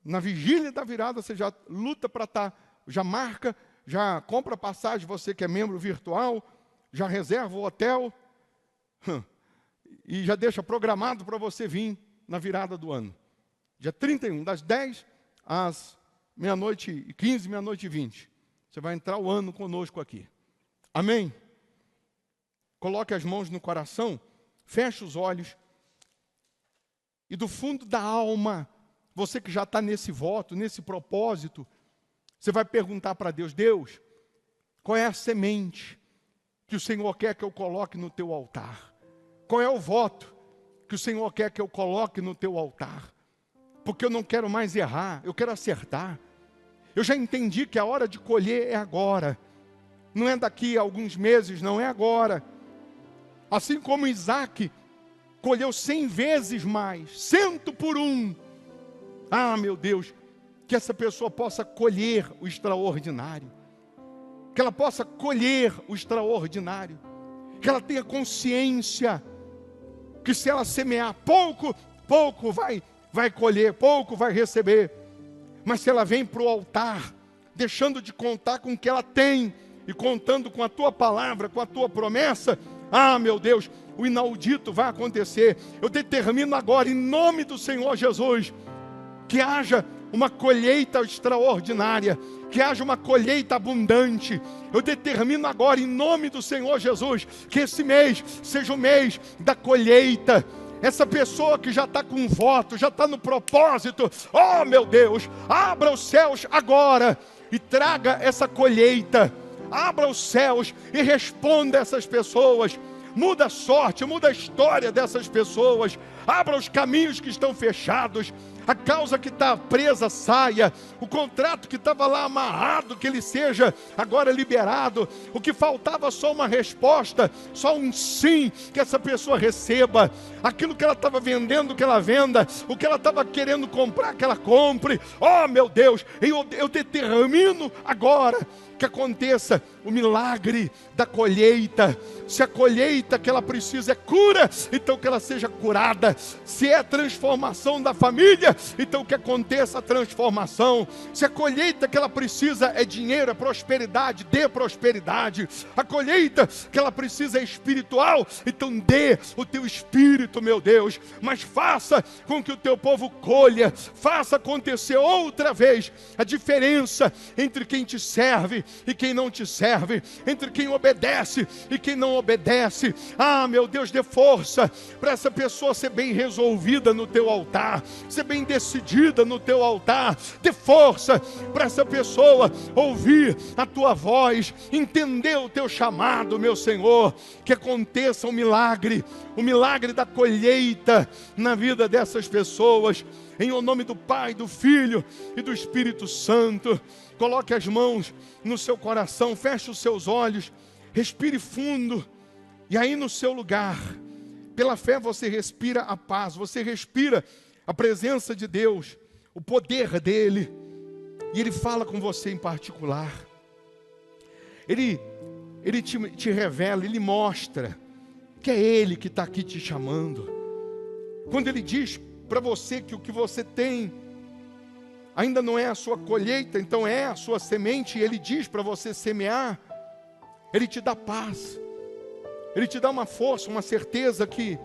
na vigília da virada, você já luta para estar, já marca, já compra passagem, você que é membro virtual, já reserva o hotel, e já deixa programado para você vir na virada do ano. Dia 31, das 10 às meia-noite e 15, meia-noite e 20. Você vai entrar o ano conosco aqui. Amém? Coloque as mãos no coração, feche os olhos, e do fundo da alma, você que já está nesse voto, nesse propósito, você vai perguntar para Deus, Deus, qual é a semente que o Senhor quer que eu coloque no teu altar? Qual é o voto que o Senhor quer que eu coloque no teu altar? Porque eu não quero mais errar, eu quero acertar. Eu já entendi que a hora de colher é agora. Não é daqui a alguns meses, não é agora. Assim como Isaac colheu 100 vezes mais, 100 por 1. Ah, meu Deus, que essa pessoa possa colher o extraordinário. Que ela possa colher o extraordinário. Que ela tenha consciência que se ela semear pouco, pouco vai colher, pouco vai receber. Mas se ela vem para o altar, deixando de contar com o que ela tem, e contando com a tua palavra, com a tua promessa, ah, meu Deus, o inaudito vai acontecer. Eu determino agora, em nome do Senhor Jesus, que haja uma colheita extraordinária, que haja uma colheita abundante. Eu determino agora, em nome do Senhor Jesus, que esse mês seja o mês da colheita. Essa pessoa que já está com voto, já está no propósito, oh meu Deus, abra os céus agora e traga essa colheita. Abra os céus e responda a essas pessoas. Muda a sorte, muda a história dessas pessoas. Abra os caminhos que estão fechados. a causa que está presa saia, o contrato que estava lá amarrado, que ele seja agora liberado, o que faltava só uma resposta, só um sim, que essa pessoa receba, aquilo que ela estava vendendo, que ela venda, o que ela estava querendo comprar, que ela compre. Oh meu Deus, eu determino agora que aconteça o milagre da colheita. Se a colheita que ela precisa é cura, então que ela seja curada. Se é transformação da família, então que aconteça a transformação. Se a colheita que ela precisa é dinheiro, é prosperidade, dê prosperidade. A colheita que ela precisa é espiritual, então dê o teu espírito, meu Deus. Mas faça com que o teu povo colha, faça acontecer outra vez a diferença entre quem te serve e quem não te serve, entre quem obedece e quem não obedece. Ah, meu Deus, dê força para essa pessoa ser bem resolvida no teu altar, ser bem decidida no teu altar. Dê força para essa pessoa ouvir a tua voz, entender o teu chamado, meu Senhor. Que aconteça o milagre da colheita na vida dessas pessoas, em o nome do Pai, do Filho e do Espírito Santo. Coloque as mãos no seu coração, feche os seus olhos, respire fundo, e aí no seu lugar, pela fé você respira a paz, você respira a presença de Deus, o poder dEle, e Ele fala com você em particular. Ele te revela, Ele mostra que é Ele que está aqui te chamando. Quando Ele diz para você que o que você tem ainda não é a sua colheita, então é a sua semente, e Ele diz para você semear, Ele te dá paz, Ele te dá uma força, uma certeza que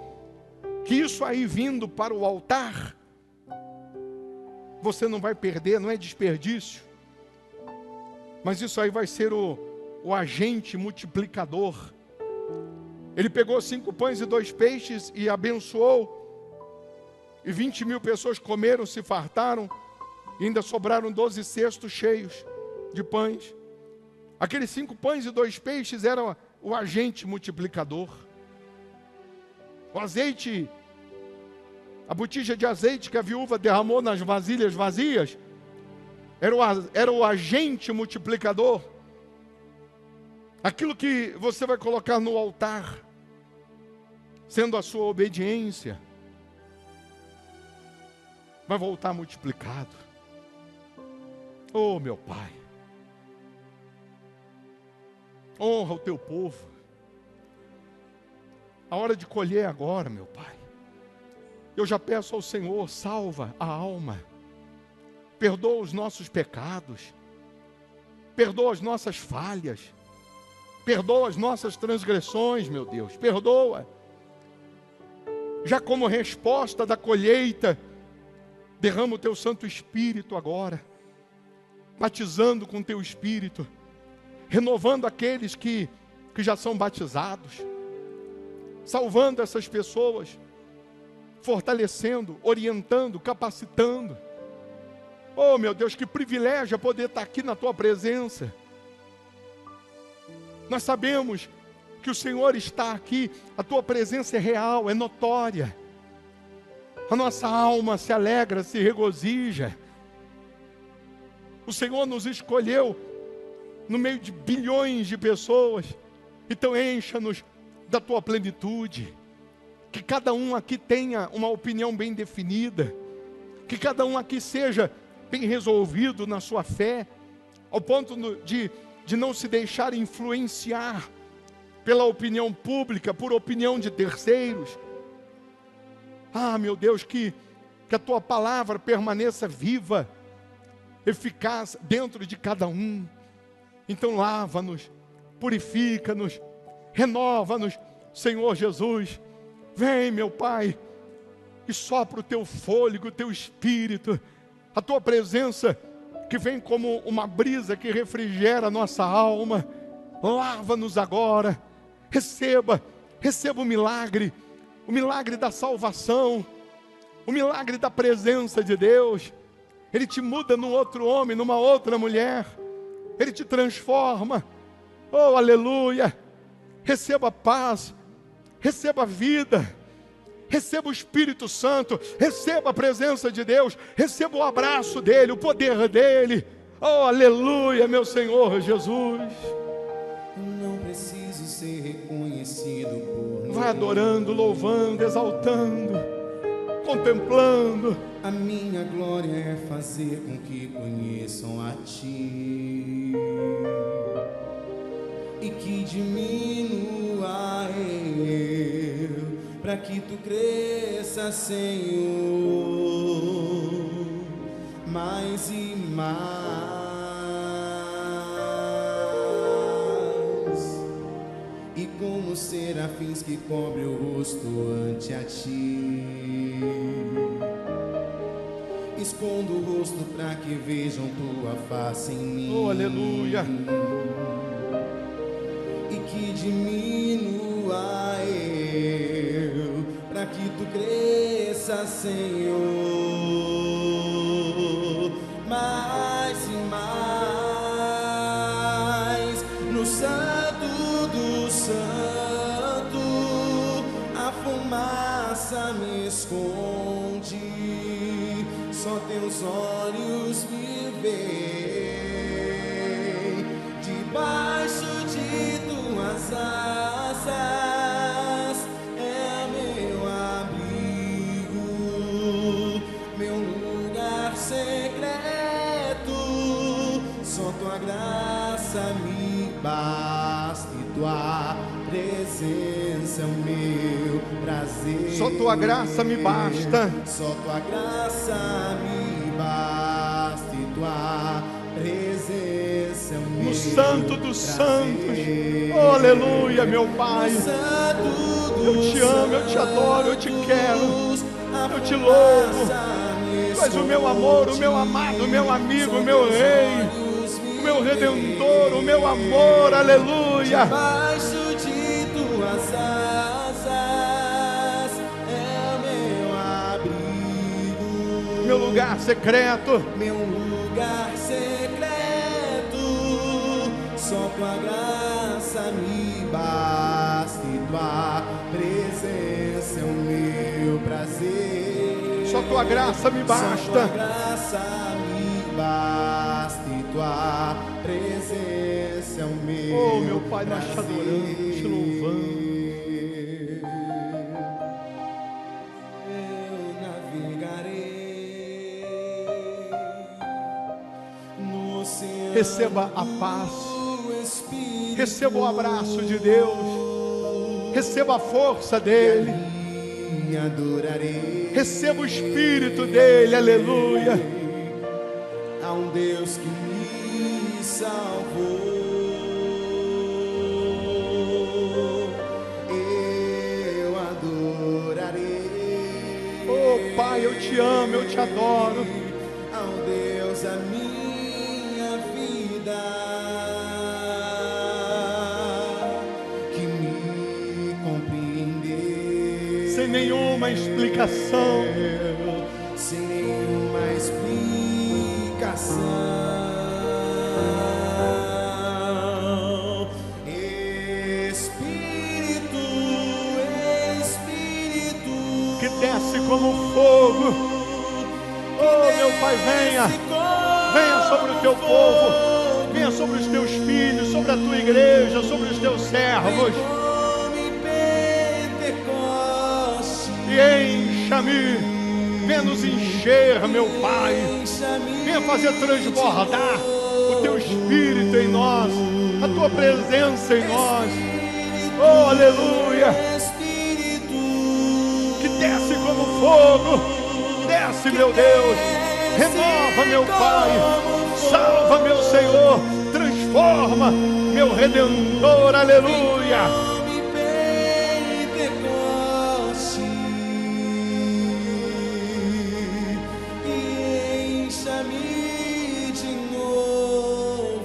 isso aí vindo para o altar, você não vai perder, não é desperdício, mas isso aí vai ser o agente multiplicador. Ele pegou 5 pães e 2 peixes e abençoou, e 20.000 pessoas comeram, se fartaram, e ainda sobraram 12 cestos cheios de pães. Aqueles 5 pães e 2 peixes eram o agente multiplicador. O azeite, a botija de azeite que a viúva derramou nas vasilhas vazias, era o agente multiplicador. Aquilo que você vai colocar no altar, sendo a sua obediência, vai voltar multiplicado. Oh, meu Pai, honra o teu povo. A hora de colher é agora, meu Pai. Eu já peço ao Senhor, salva a alma, perdoa os nossos pecados, perdoa as nossas falhas, perdoa as nossas transgressões, meu Deus, perdoa. Já como resposta da colheita, derrama o teu Santo Espírito agora, batizando com teu Espírito, renovando aqueles que já são batizados, salvando essas pessoas, fortalecendo, orientando, capacitando. Oh meu Deus, que privilégio é poder estar aqui na tua presença. Nós sabemos que o Senhor está aqui, a tua presença é real, é notória. A nossa alma se alegra, se regozija. O Senhor nos escolheu no meio de bilhões de pessoas. Então encha-nos da tua plenitude. Que cada um aqui tenha uma opinião bem definida. Que cada um aqui seja bem resolvido na sua fé, ao ponto de não se deixar influenciar pela opinião pública, por opinião de terceiros. Ah, meu Deus, que a tua palavra permaneça viva, eficaz dentro de cada um. Então lava-nos, purifica-nos, renova-nos, Senhor Jesus. Vem, meu Pai, e sopra o teu fôlego, o teu espírito, a tua presença que vem como uma brisa que refrigera a nossa alma. Lava-nos agora, receba o milagre da salvação, o milagre da presença de Deus. Ele te muda num outro homem, numa outra mulher. Ele te transforma. Oh, aleluia. Receba paz, receba vida, Receba o Espírito Santo, receba a presença de Deus, receba o abraço dEle, o poder dEle. Oh, aleluia, meu Senhor Jesus. Não preciso ser reconhecido por ninguém. Vai adorando, louvando, exaltando, contemplando. A minha glória é fazer com que conheçam a Ti e que diminua eu, para que Tu cresça, Senhor, mais e mais. E como serafins que cobre o rosto ante a Ti, escondo o rosto para que vejam Tua face em mim. Oh, aleluia. E que diminua eu, para que Tu cresça, Senhor, mais e mais. No Santo do Santo, a fumaça me esconde, só Teus olhos me veem. Debaixo de Tuas asas é meu abrigo, meu lugar secreto. Só Tua graça me basta e Tua presença é o meu prazer. Só Tua graça me basta. Só Tua graça me basta e Tua presença é o meu No Santo dos prazer. Santos. Oh, aleluia, meu Pai. No Santo Eu dos te amo, eu te adoro, eu te quero. Santos, a Eu te louvo. fumaça me Tu és o meu amor, o meu amado, o meu amigo, o meu rei, o meu redentor, o meu amor, aleluia. Debaixo de Tuas asas é meu abrigo, Meu lugar secreto. meu lugar secreto. Só Tua graça me basta e Tua presença é o meu prazer. Só Tua graça me Só Tua basta. graça me basta e Tua presença é o meu Oh, meu Pai, nós te prazer. adoramos, te louvamos. Eu navegarei no oceano. Receba a paz. do Espírito. Receba o abraço de Deus. Receba a força dEle. Me adorarei. Receba o Espírito dEle, aleluia. A um Deus que me salvou. Eu adorarei. Oh, Pai, eu te amo, eu te adoro. Ao Deus a minha vida, que me compreendeu Sem nenhuma explicação. sem nenhuma explicação. Espírito Que desce como fogo. Oh, meu Pai, venha. Venha sobre o Teu povo. Venha sobre os Teus filhos, sobre a Tua igreja, sobre os Teus servos. E encha-me. Venha nos encher, meu Pai. Venha fazer transbordar o Teu Espírito em nós, a Tua presença em nós. Oh, aleluia. Que desce como fogo. Desce, meu Deus. Renova, meu Pai. Salva, meu Senhor. Transforma, meu Redentor. Aleluia. Encha-me de novo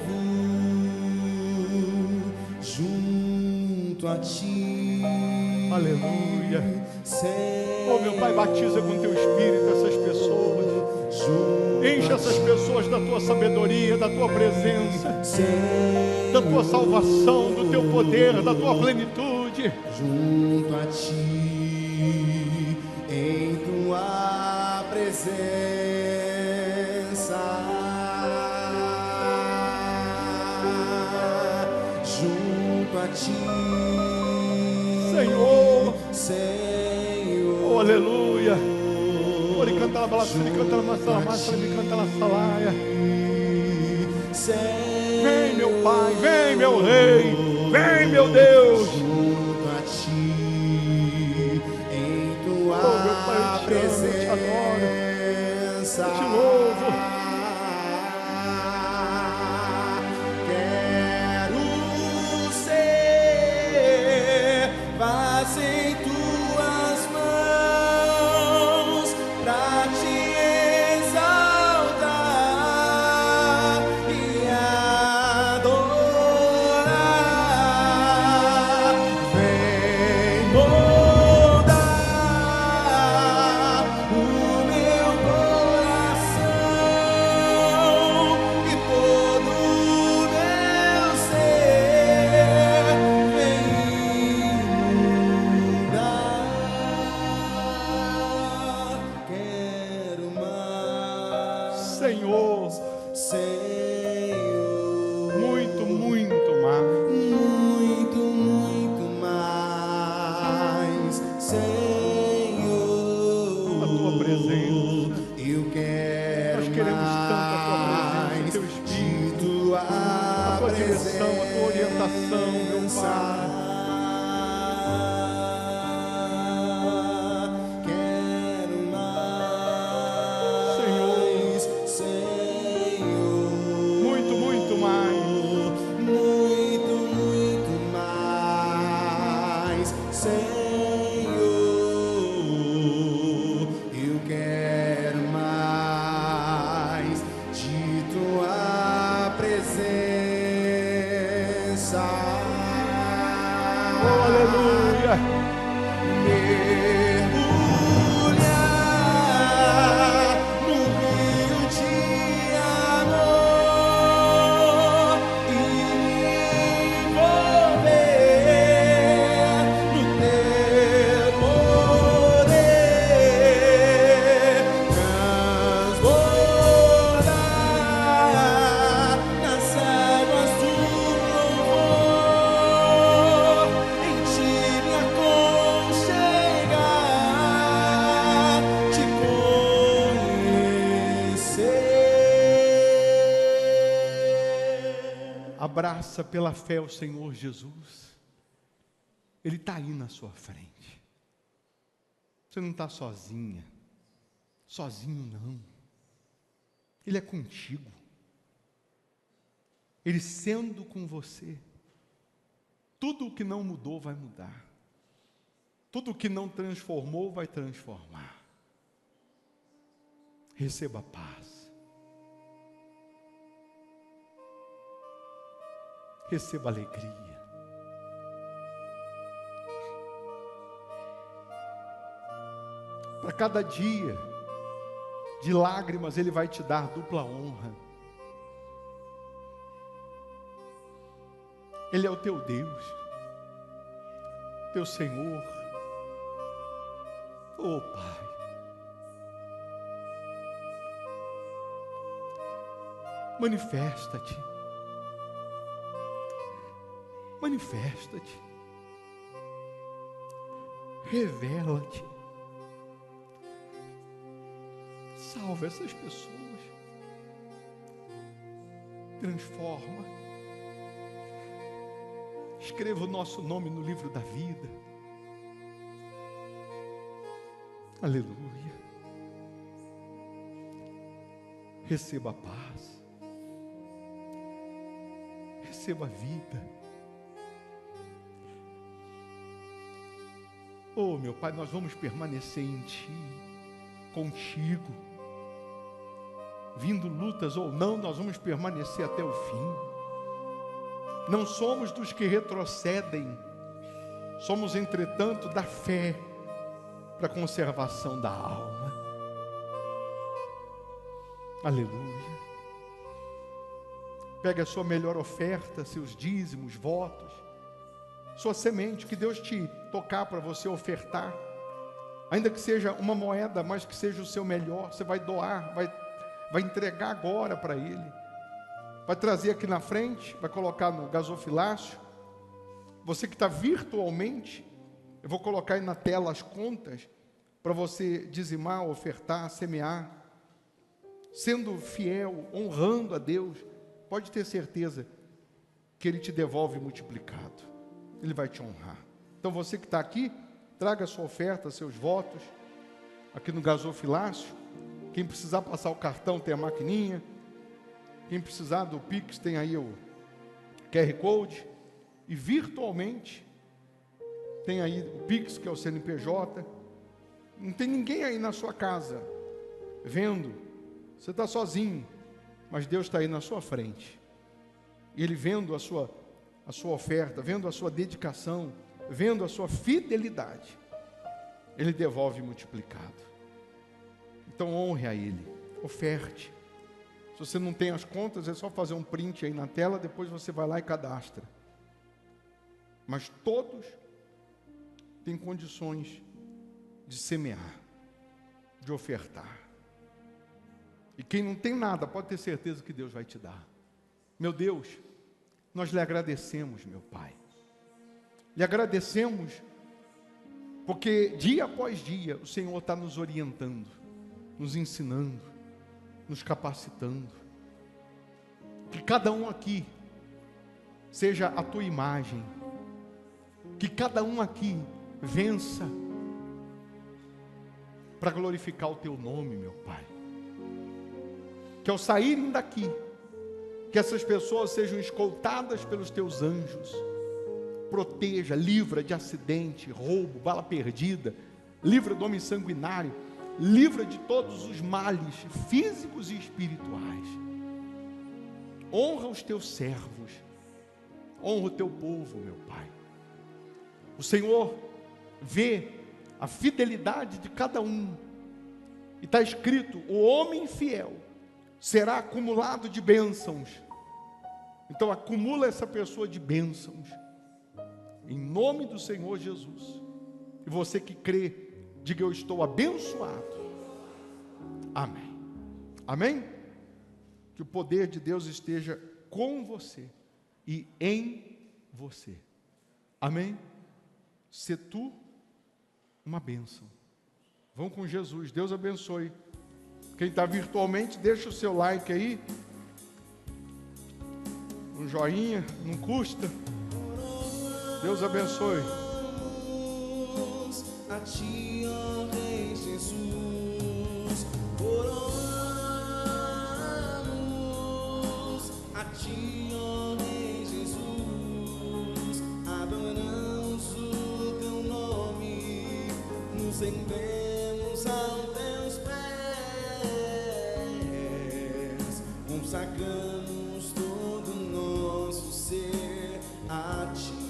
junto a Ti. Aleluia. Oh, meu Pai, batiza com Teu Espírito essas pessoas. Enche essas pessoas da Tua sabedoria, da Tua presença, da Tua salvação, do Teu poder, da Tua plenitude. Junto a Ti, tua presença, junto a ti, Senhor. Senhor. Oh, aleluia. Ore canta la balada, ele canta la massa, ele canta la salaia. Vem, meu Pai, vem, meu Rei, vem, meu Deus. Junto a ti, em tua Oh, meu Pai, eu te amo, eu te adoro, presença, eu te louvo. quero ser, faz em tuas mãos, pra te exaltar e adorar. Vem moldar o meu coração e todo o meu ser. Vem mudar. Quero mais, Senhor, Senhor. muito, muito mais. Muito, muito mais, Senhor. A tua presença. Eu quero Nós queremos tanto a tua presença, o teu mais Espírito, de tua a tua direção, a tua orientação, meu Pai. Quero mais, Senhor. Muito, muito mais. Muito, muito mais, Senhor. Eu quero mais de tua presença. Oh, aleluia. Mergulhar no rio de amor e me envolver no teu poder, transbordar nas águas do louvor, em ti me aconchegar, te conhecer. Abraça pela fé o Senhor Jesus. Ele está aí na sua frente. Você não está sozinha. Sozinho não. Ele é contigo. Ele sendo com você. Tudo o que não mudou vai mudar. Tudo o que não transformou vai transformar. Receba a paz. Receba a alegria. Para cada dia de lágrimas, Ele vai te dar dupla honra. Ele é o teu Deus, teu Senhor. Oh, Pai. Manifesta-te. Manifesta-te. Revela-te. Salva essas pessoas. Transforma. Escreva o nosso nome no livro da vida. Aleluia. Receba a paz. Receba a vida. Oh, meu Pai, nós vamos permanecer em Ti, contigo. Vindo lutas ou não, nós vamos permanecer até o fim. Não somos dos que retrocedem, somos, entretanto, da fé para a conservação da alma. Aleluia. Pega a sua melhor oferta, seus dízimos, votos, sua semente, que Deus te tocar para você ofertar. ainda que seja uma moeda, mas que seja o seu melhor, você vai doar, vai entregar agora para Ele, vai trazer aqui na frente, vai colocar no gasofilácio. Você que está virtualmente, eu vou colocar aí na tela as contas, para você dizimar, ofertar, semear, sendo fiel, honrando a Deus. Pode ter certeza que Ele te devolve multiplicado, Ele vai te honrar. Então você que está aqui, traga a sua oferta, seus votos, aqui no gasofilácio. Quem precisar passar o cartão tem a maquininha, quem precisar do Pix tem aí o QR Code, e virtualmente tem aí o Pix, que é o CNPJ. Não tem ninguém aí na sua casa vendo, você está sozinho, mas Deus está aí na sua frente, e Ele vendo a sua oferta, vendo a sua dedicação, vendo a sua fidelidade, Ele devolve multiplicado. Então honre a Ele, oferte. Se você não tem as contas, é só fazer um print aí na tela, depois você vai lá e cadastra. Mas todos têm condições de semear, de ofertar. E quem não tem nada, pode ter certeza que Deus vai te dar. Meu Deus, nós lhe agradecemos, meu Pai. Lhe agradecemos, porque dia após dia o Senhor está nos orientando, nos ensinando, nos capacitando. Que cada um aqui seja a tua imagem, que cada um aqui vença para glorificar o teu nome, meu Pai. Que ao saírem daqui, que essas pessoas sejam escoltadas pelos teus anjos. Proteja, livra de acidente, roubo, bala perdida, livra do homem sanguinário, livra de todos os males físicos e espirituais. Honra os teus servos, honra o teu povo, meu Pai. O Senhor vê a fidelidade de cada um, e está escrito: o homem fiel será acumulado de bênçãos. Então acumula essa pessoa de bênçãos, em nome do Senhor Jesus. E você que crê, diga: eu estou abençoado. Amém. Amém? Que o poder de Deus esteja com você e em você. Amém? Se tu uma bênção. Vamos com Jesus. Deus abençoe. Quem está virtualmente, deixa o seu like aí, um joinha, não custa. Deus abençoe. A ti, ó Rei Jesus, oramos. A ti, ó Rei Jesus, adoramos o teu nome, nos rendemos aos teus pés, consagramos todo o nosso ser a ti.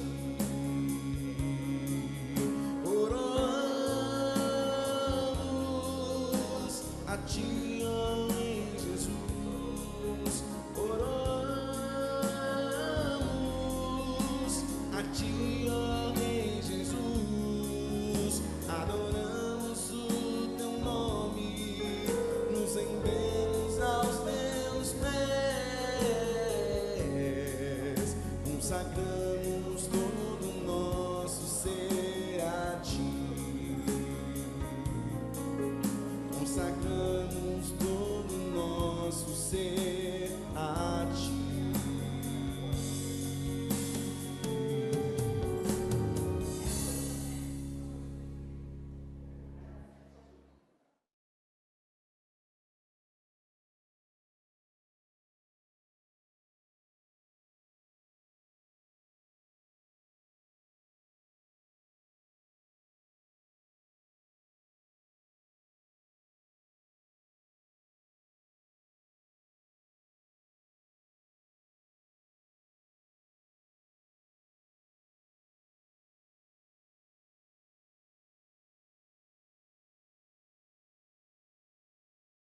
A ti, ó Rei Jesus, oramos. A ti, ó Rei Jesus, adoramos o teu nome, nos rendemos aos teus pés, consagramos todo o nosso ser a ti. Consagramos todo o nosso ser a